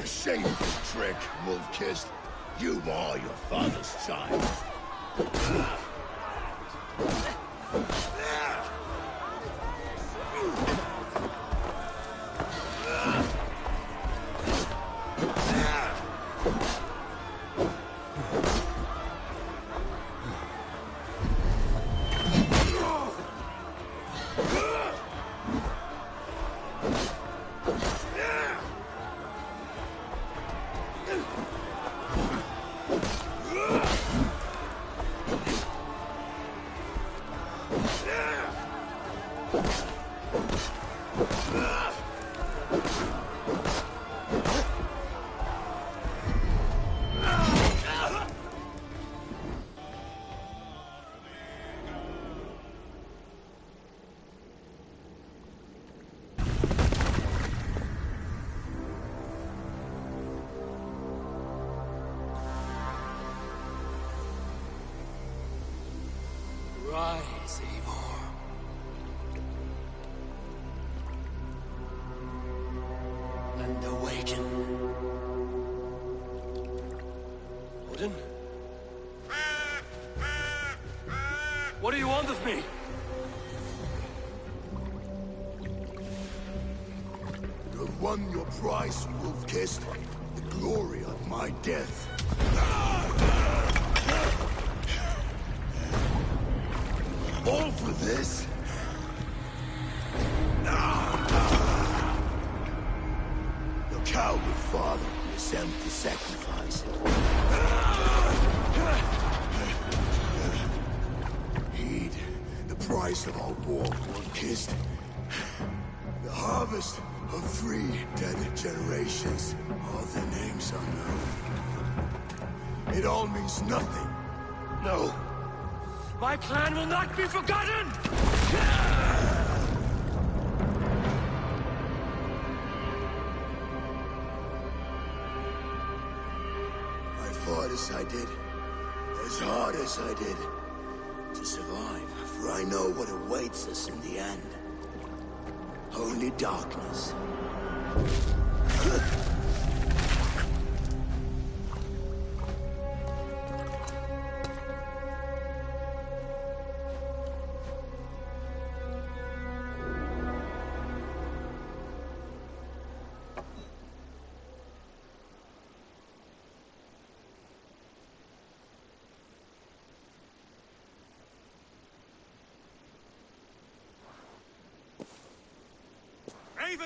Shameful trick, wolf-kissed. You are your father's child. Rise, Eivor. And awaken. Odin? What do you want of me? You have won your prize, wolf-kissed. The glory of my death. All for this? Your coward father is empty sacrifice. Heed the price of our war, wolf-kissed. The harvest of 3 dead generations. All their names unknown. It all means nothing. No. My clan will not be forgotten! I fought as I did, as hard as I did, to survive, for I know what awaits us in the end. Only darkness.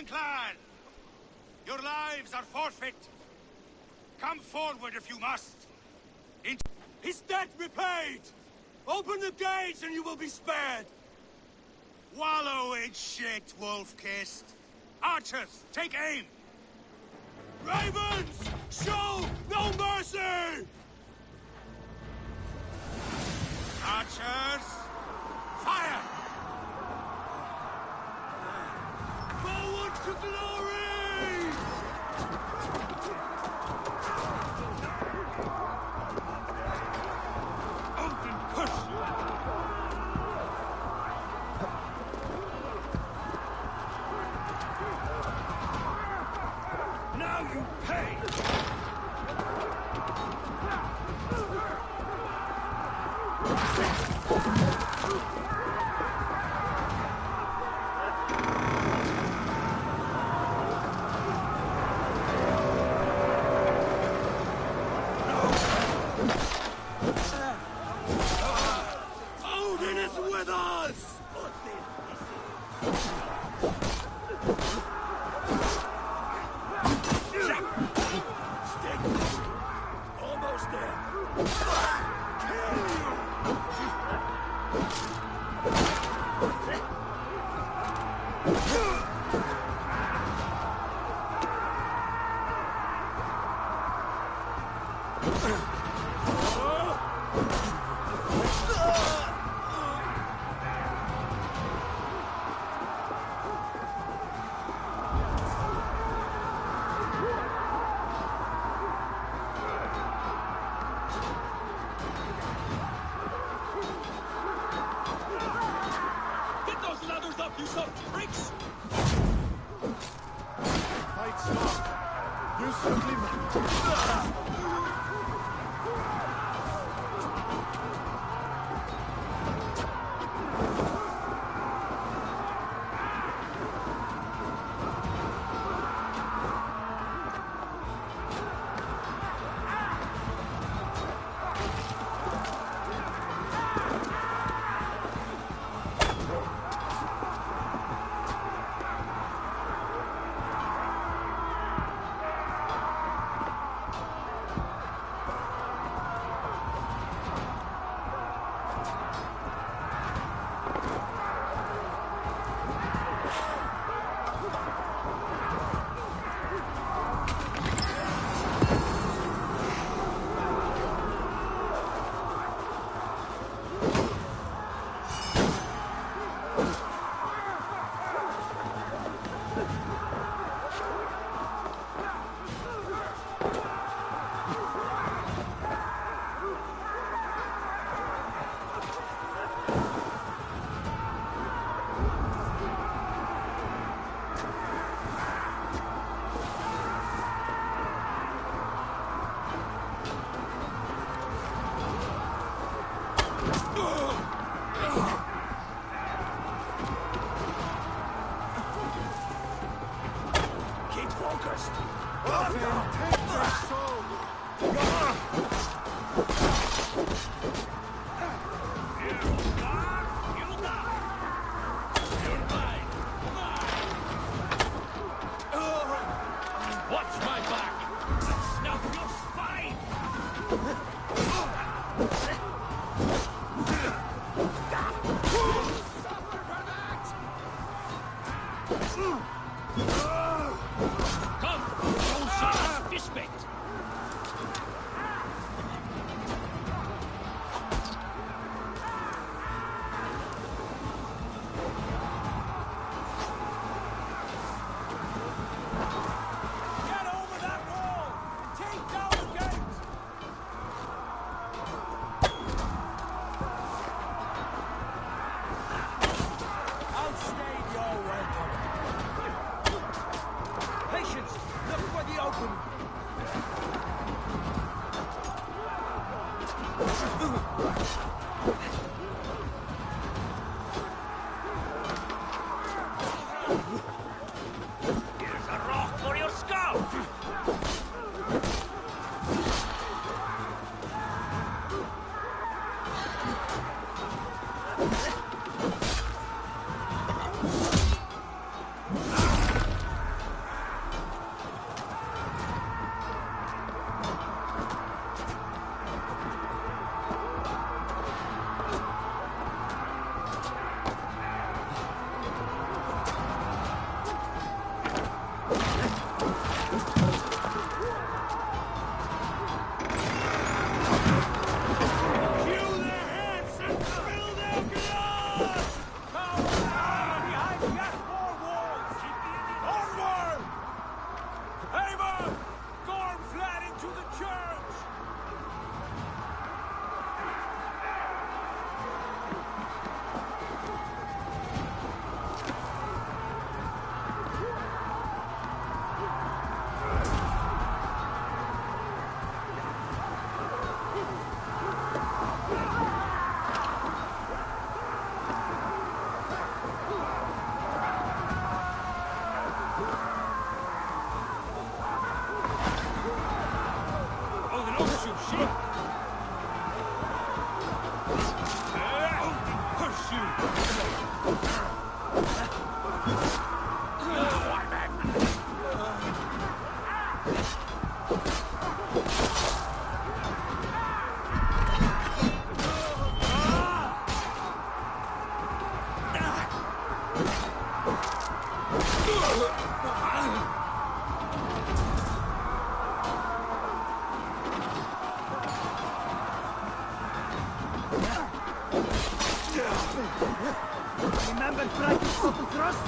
Clan! Your lives are forfeit. Come forward if you must. His debt repaid! Open the gates and you will be spared! Wallow in shit, wolf-kissed. Archers, take aim! Ravens! Show no mercy! Archers, fire! Forward to glory! Open push! Now you pay! Almost there. Get those ladders up, you sort of pricks! Fight stop. Do something. Keep focused. Take their soul. Watch my back! Snap your spine! Come! Don't shut us fistbait! Get over that wall! Take down the gate! Outstayed your welcome. Patience! Look for the opening! Here's a rock for your skull! Remember practice of the thrust?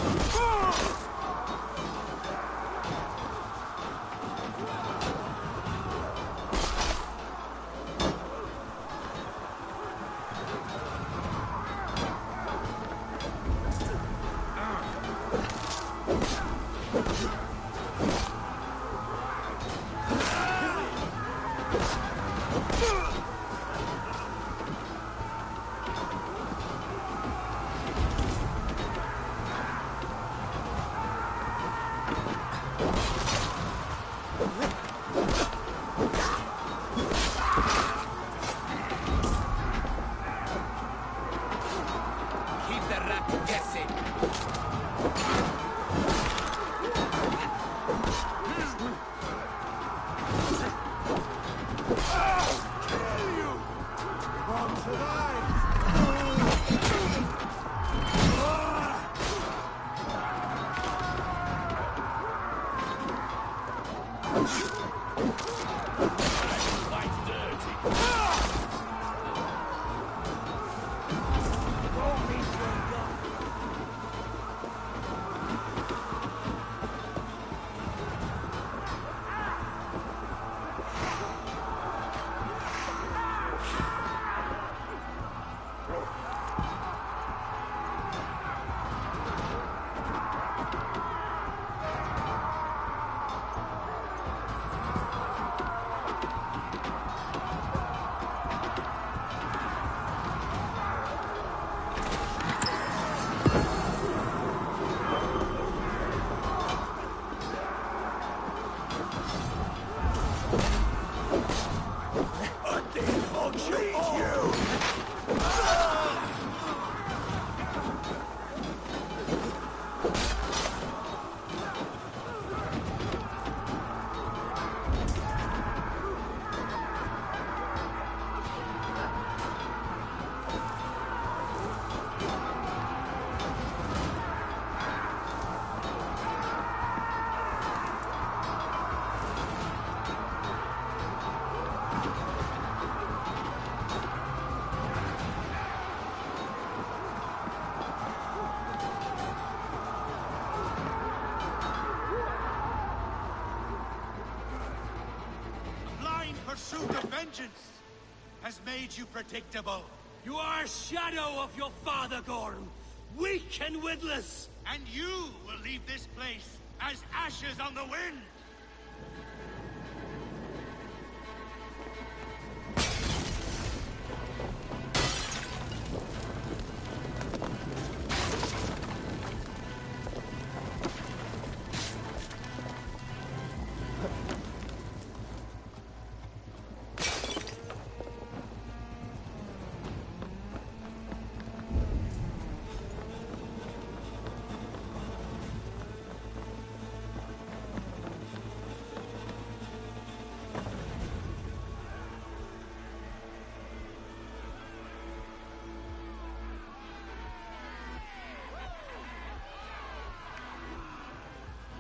Pursuit of vengeance has made you predictable. You are a shadow of your father, Gorm. Weak and witless. And you will leave this place as ashes on the wind.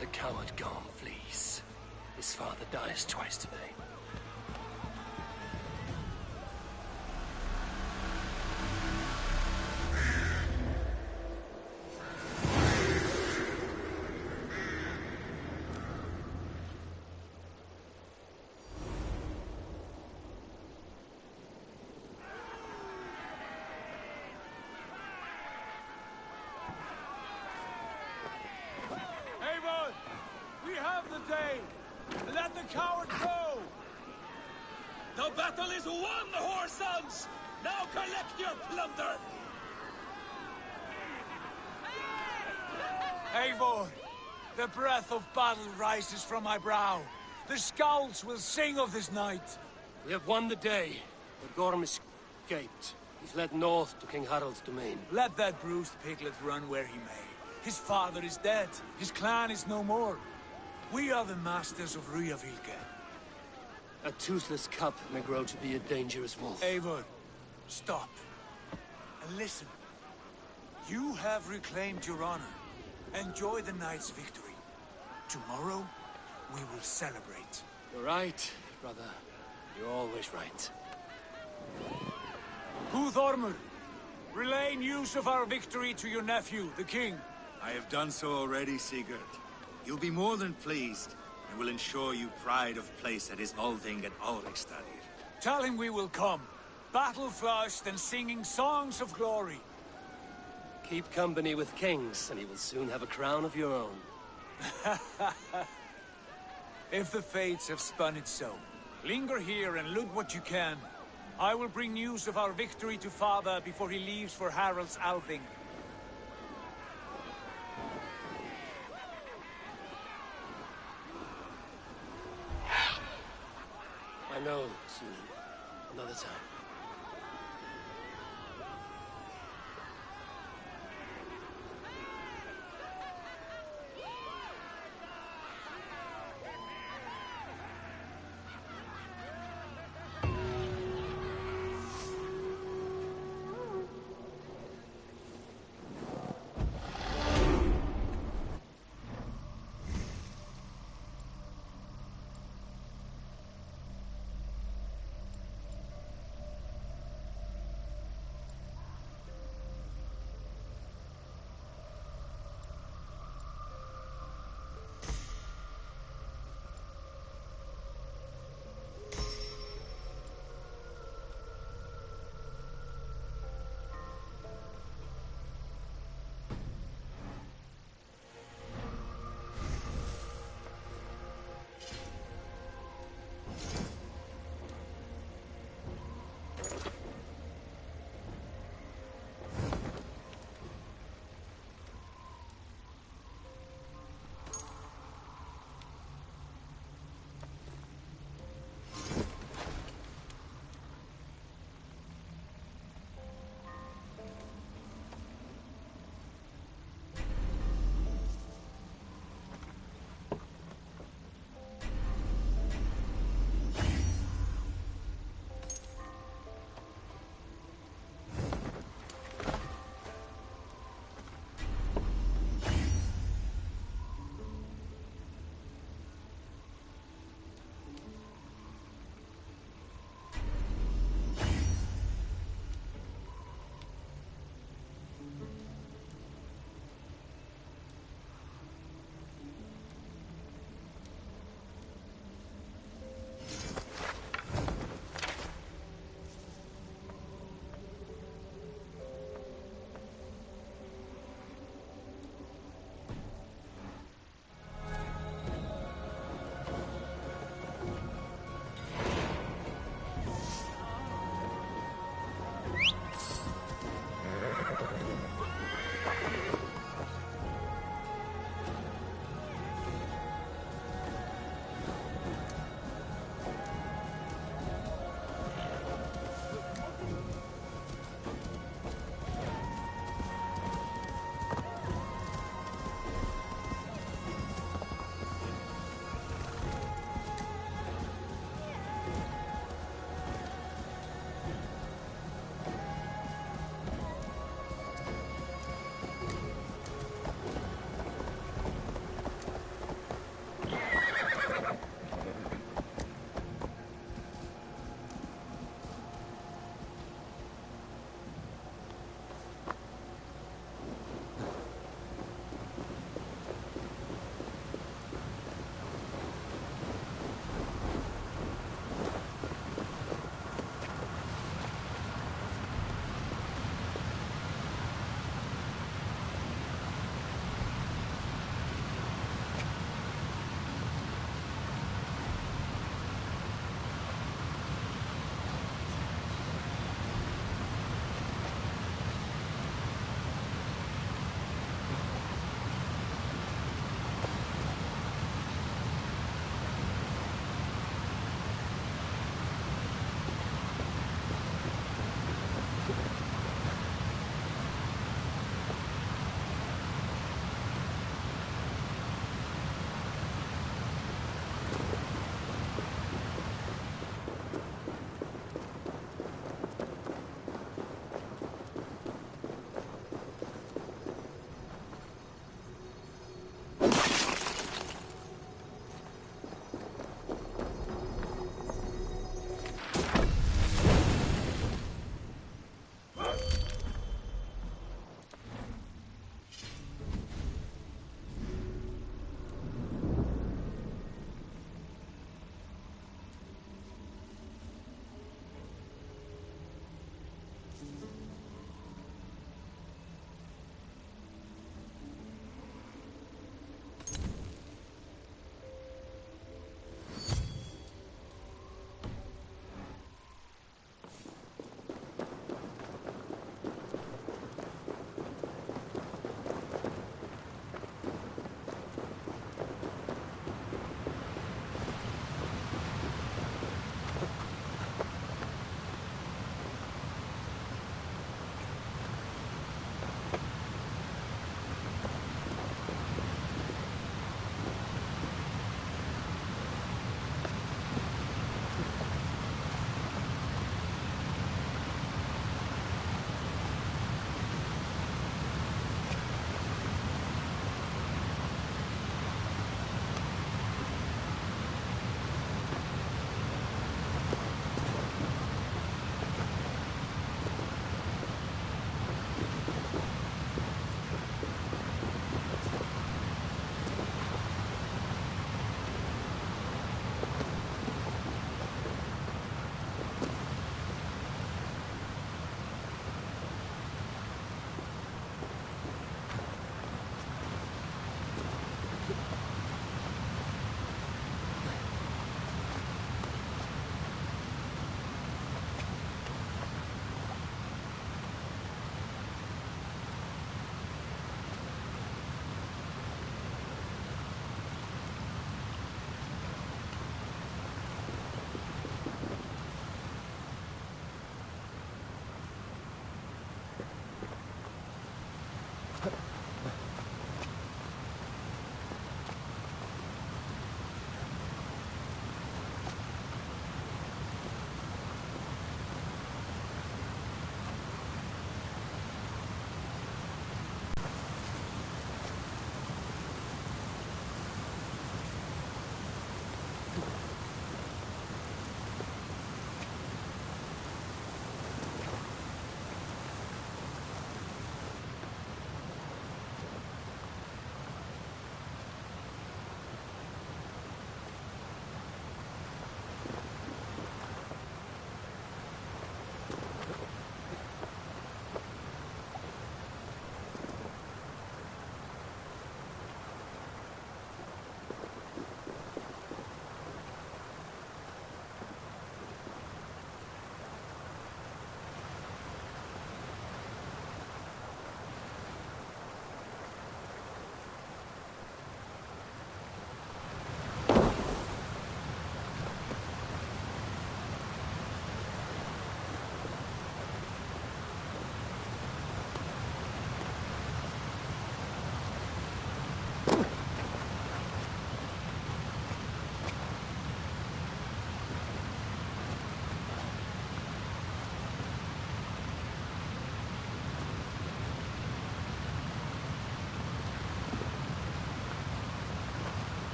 The coward Gorm flees. His father dies twice today. Let the coward go! The battle is won, whoresons! Now collect your plunder! Eivor, the breath of battle rises from my brow. The scouts will sing of this night. We have won the day, but Gorm escaped. He's led north to King Harald's domain. Let that bruised piglet run where he may. His father is dead. His clan is no more. We are the masters of Ryjavík. A toothless cub may grow to be a dangerous wolf. Eivor, stop. And listen. You have reclaimed your honor. Enjoy the night's victory. Tomorrow, we will celebrate. You're right, brother. You're always right. Guthormur, relay news of our victory to your nephew, the king. I have done so already, Sigurd. He'll be more than pleased, and will ensure you pride of place at his Althing at Alrekstadir. Tell him we will come, battle-flushed and singing songs of glory. Keep company with kings, and you will soon have a crown of your own. If the fates have spun it so, linger here and loot what you can. I will bring news of our victory to father before he leaves for Harald's Althing. I know, soon. Another time.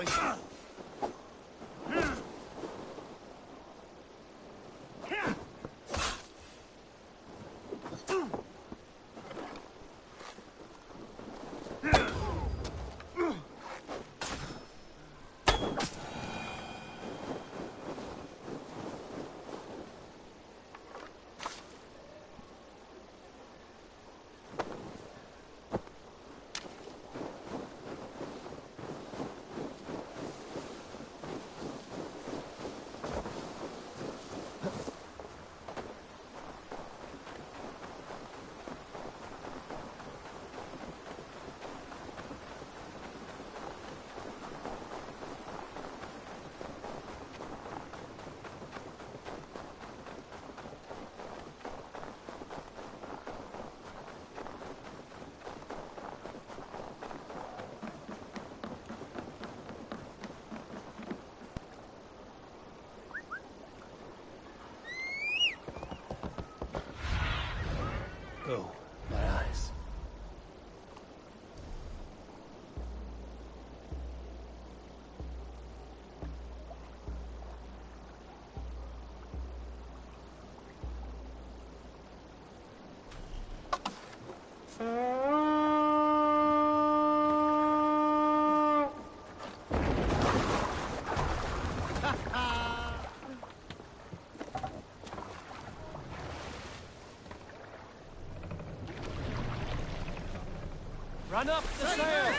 boys. Oh, my eyes. Run up the sail!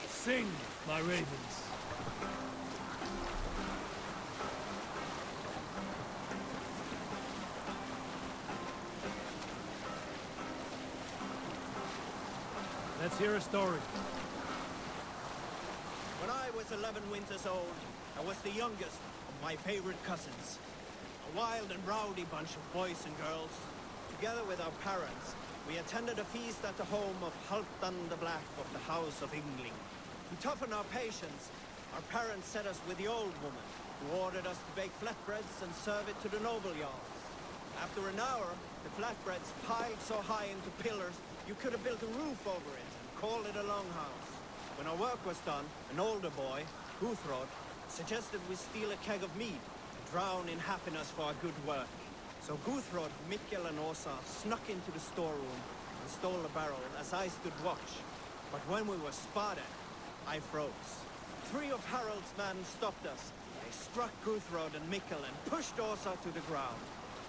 Sing, my ravens. Let's hear a story. When I was 11 winters old, I was the youngest of my favorite cousins. A wild and rowdy bunch of boys and girls. Together with our parents, we attended a feast at the home of Halfdan the Black of the House of Yngling. To toughen our patience, our parents set us with the old woman, who ordered us to bake flatbreads and serve it to the noble jarls. After an hour, the flatbreads piled so high into pillars, you could have built a roof over it and called it a longhouse. When our work was done, an older boy, Guthrod, suggested we steal a keg of mead to drown in happiness for our good work. So Guthrod, Mikkel and Åsa snuck into the storeroom and stole a barrel as I stood watch. But when we were spotted, I froze. 3 of Harald's men stopped us. They struck Guthrod and Mikkel and pushed Åsa to the ground.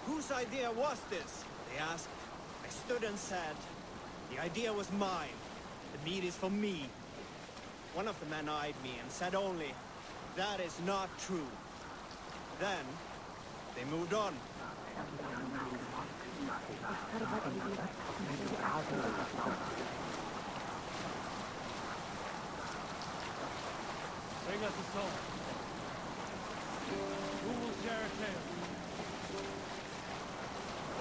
Whose idea was this? They asked. I stood and said, the idea was mine. The meat is for me. One of the men eyed me and said only, that is not true. Then, they moved on. Bring us a song. Who will share a tale?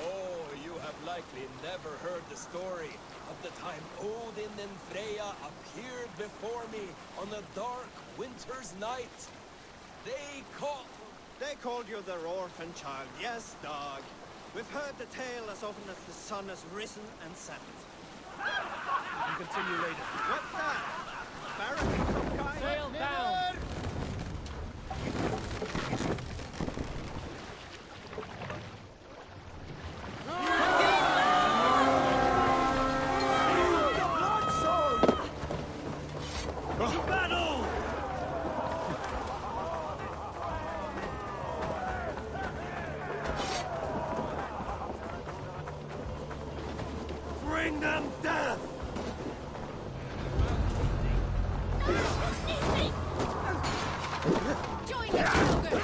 Oh, you have likely never heard the story of the time Odin and Freya appeared before me on a dark winter's night. They called you their orphan child, yes, dog. We've heard the tale as often as the sun has risen and set. We can continue later. What's that? Barrack of some kind? Sail down! Bring them death! Join the ogre!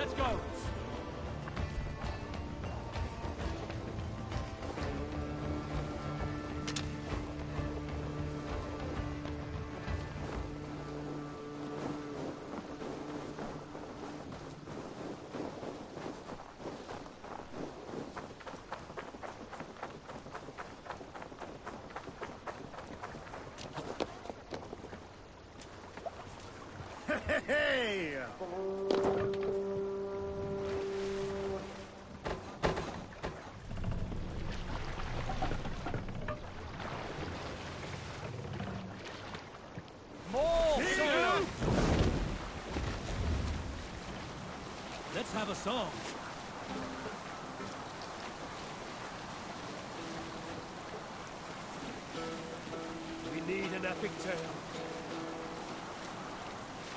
Let's go! Hey! More! Let's have a song. We need an epic tale.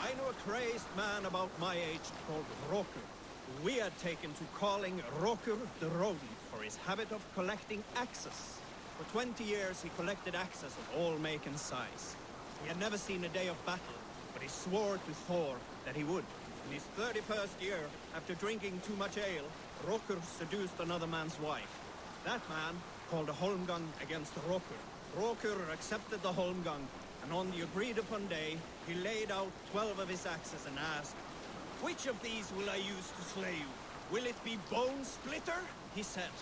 I know a crazed man about my age called Rokur, who we had taken to calling Rokur the Rodent for his habit of collecting axes. For 20 years he collected axes of all make and size. He had never seen a day of battle, but he swore to Thor that he would. In his 31st year, after drinking too much ale, Rokur seduced another man's wife. That man called a holmgang against Rokur. Rokur accepted the holmgang, and on the agreed-upon day, he laid out 12 of his axes and asked, "Which of these will I use to slay you? Will it be Bone Splitter?" he said.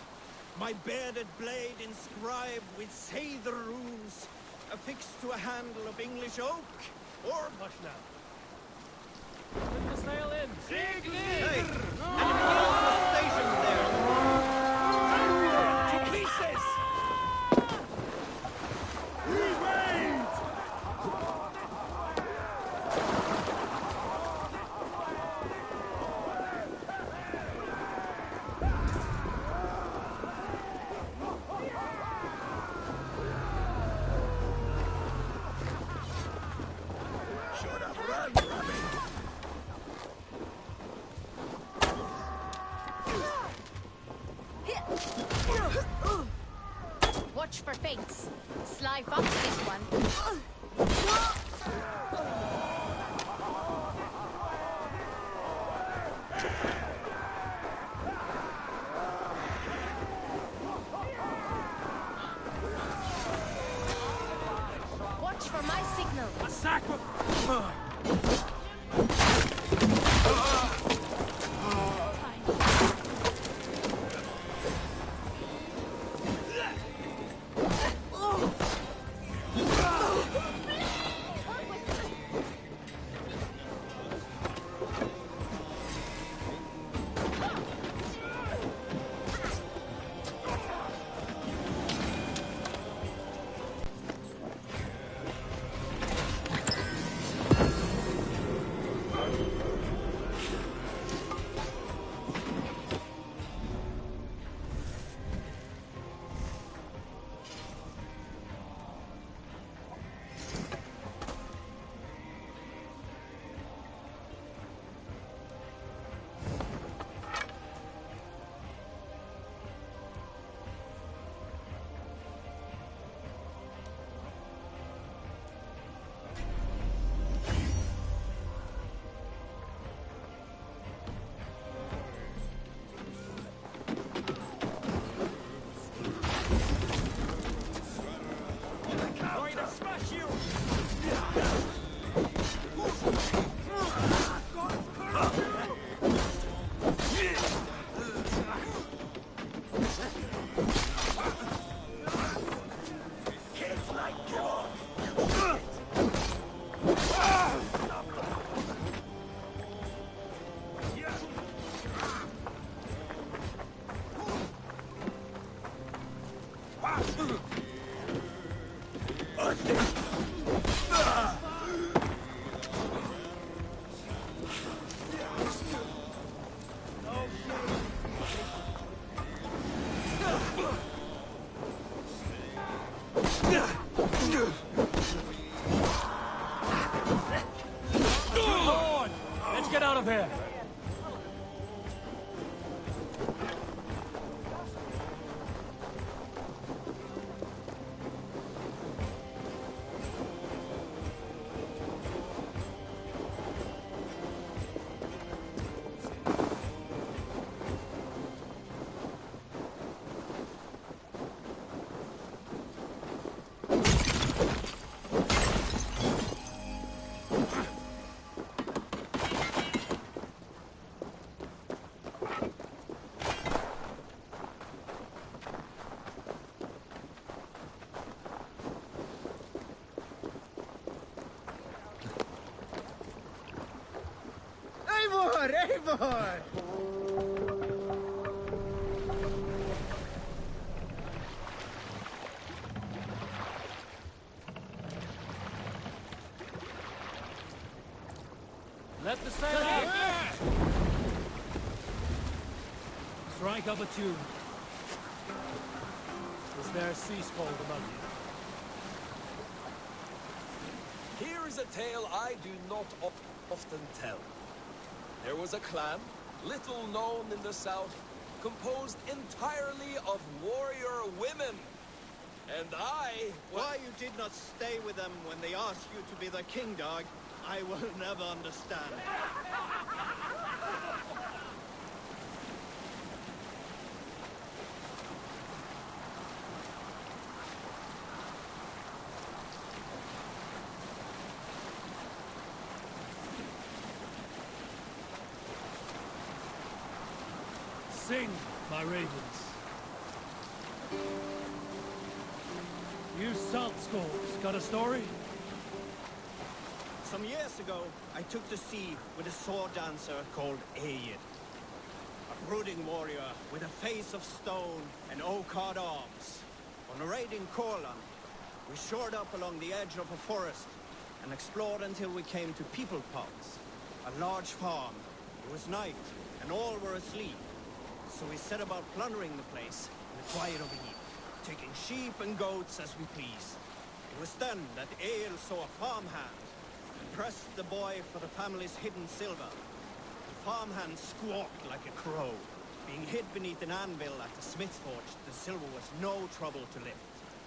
"My bearded blade inscribed with Seidr runes, affixed to a handle of English oak, or..." Much now. Put the sail in! Hey! Enemy units stationed there! To pieces! Watch for feints. Sly fox this one. Watch for my signal. A sacrifice! Let's get out of here! Eivor! Eivor! Let the sail out! Strike up a tune. Is there a sea scold among you? Here is a tale I do not often tell. There was a clan, little known in the south, composed entirely of warrior women. And Why you did not stay with them when they asked you to be the king dog, I will never understand. Sing, my ravens. You salt skulls, got a story? Some years ago, I took to sea with a sword dancer called Aed. A brooding warrior with a face of stone and oak-hard arms. On a raid in Corland, we shored up along the edge of a forest and explored until we came to People Pots, a large farm. It was night, and all were asleep. So we set about plundering the place in the quiet of the evening, taking sheep and goats as we pleased. It was then that Ael saw a farmhand and pressed the boy for the family's hidden silver. The farmhand squawked like a crow. Being hid beneath an anvil at the smith's forge, the silver was no trouble to lift.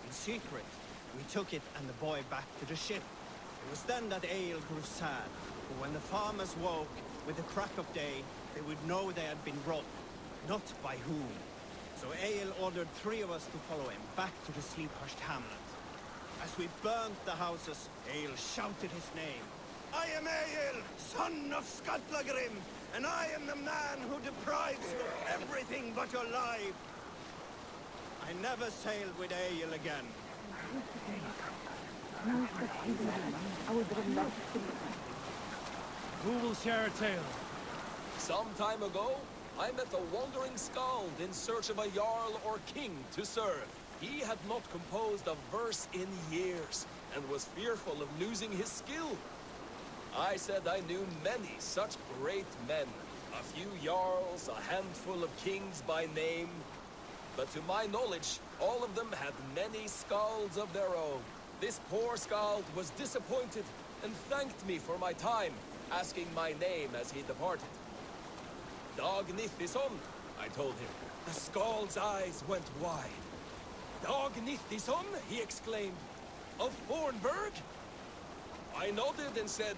In secret, we took it and the boy back to the ship. It was then that Ael grew sad, for when the farmers woke with the crack of day, they would know they had been robbed. Not by whom. So Ael ordered 3 of us to follow him back to the sleep-hushed hamlet. As we burnt the houses, Ael shouted his name. I am Ael, son of Skatlagrim, and I am the man who deprives you of everything but your life. I never sailed with Ael again. Who will share a tale? some time ago, I met a wandering skald in search of a jarl or king to serve. He had not composed a verse in years, and was fearful of losing his skill. I said I knew many such great men, a few jarls, a handful of kings by name. But to my knowledge, all of them had many skalds of their own. This poor skald was disappointed, and thanked me for my time, asking my name as he departed. Dag Nithison, I told him. The skald's eyes went wide. Dag Nithison, he exclaimed. Of Fornburg? I nodded and said,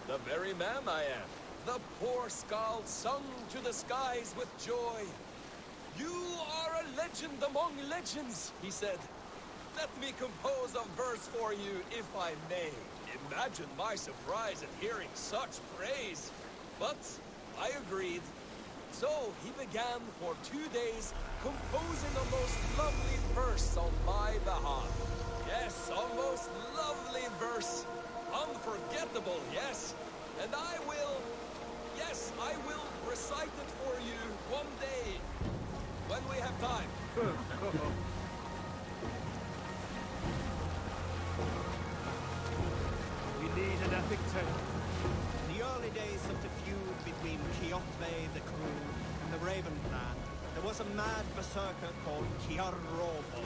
the very man I am. The poor skald sung to the skies with joy. You are a legend among legends, he said. Let me compose a verse for you, if I may. Imagine my surprise at hearing such praise. But I agreed. So he began for 2 days composing a most lovely verse on my behalf. Yes, a most lovely verse. Unforgettable, yes. And I will recite it for you one day, when we have time. We need an epic tale. In the early days of the feud between Kjotve the crew and the Raven clan, there was a mad berserker called Kiar Robo.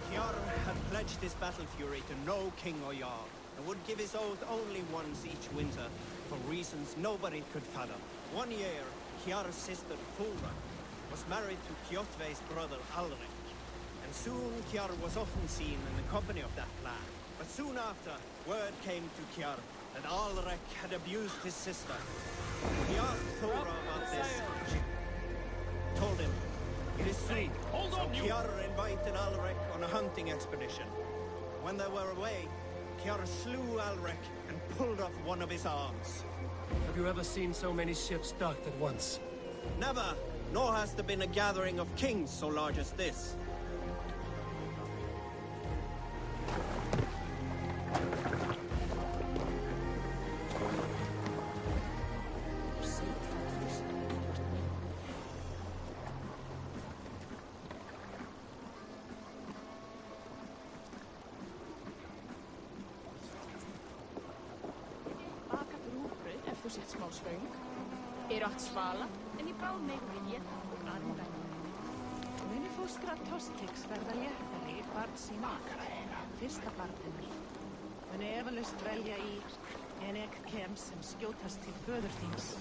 Kiar had pledged his battle fury to no king or jarl, and would give his oath only once each winter, for reasons nobody could fathom. One year, Kiar's sister Fulra was married to Kjotve's brother Alrik, and soon Kiar was often seen in the company of that clan. But soon after, word came to Kiar that Alrik had abused his sister. He asked Thora about this. She told him, it is true. Hold so on, you! Kiar invited Alrik on a hunting expedition. When they were away, Kiar slew Alrik and pulled off one of his arms. Have you ever seen so many ships docked at once? Never, nor has there been a gathering of kings so large as this. þú sett smá svöng. B-RUT svala, en í bráð megum við éta og anræða. Muni fóstra Tostix verða léttari barn sína. Fyrsta barn hennar. Muni efalaust velja í en ek kem sem skjótast til föður þíns.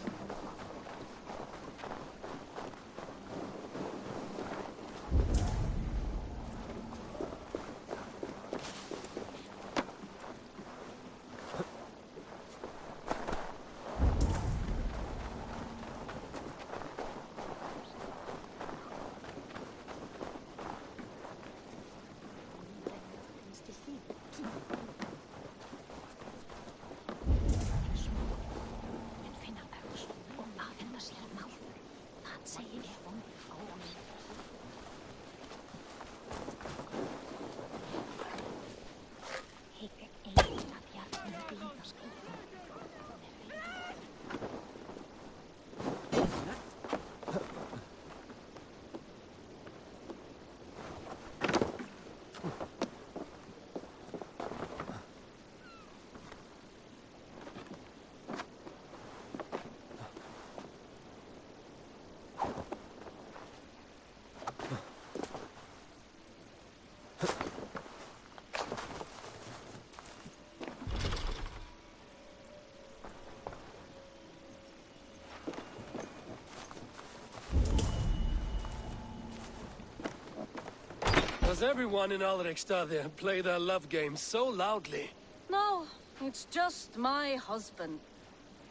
Does everyone in Alrekstad play their love game so loudly? No, it's just my husband.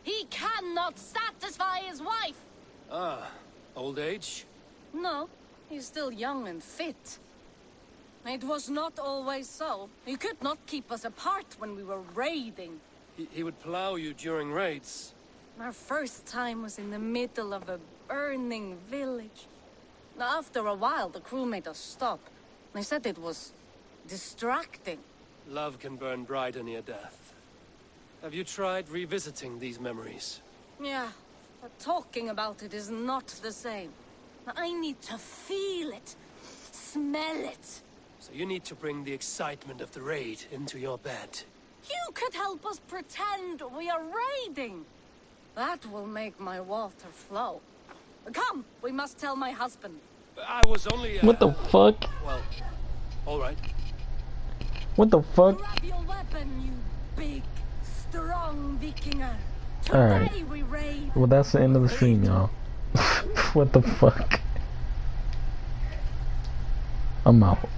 He cannot satisfy his wife! Ah, old age? No, he's still young and fit. It was not always so. He could not keep us apart when we were raiding. He would plow you during raids. Our first time was in the middle of a burning village. After a while, the crew made us stop. They said it was distracting. Love can burn brighter near death. Have you tried revisiting these memories? Yeah, but talking about it is not the same. I need to feel it, smell it. So you need to bring the excitement of the raid into your bed. You could help us pretend we are raiding. That will make my water flow. Come, we must tell my husband. I was only... What the fuck? Well, all right. What the fuck? Grab your weapon, you big, strong Vikinger. Alright. Today we raid. Well, that's the end of the stream, y'all. What the fuck? I'm out.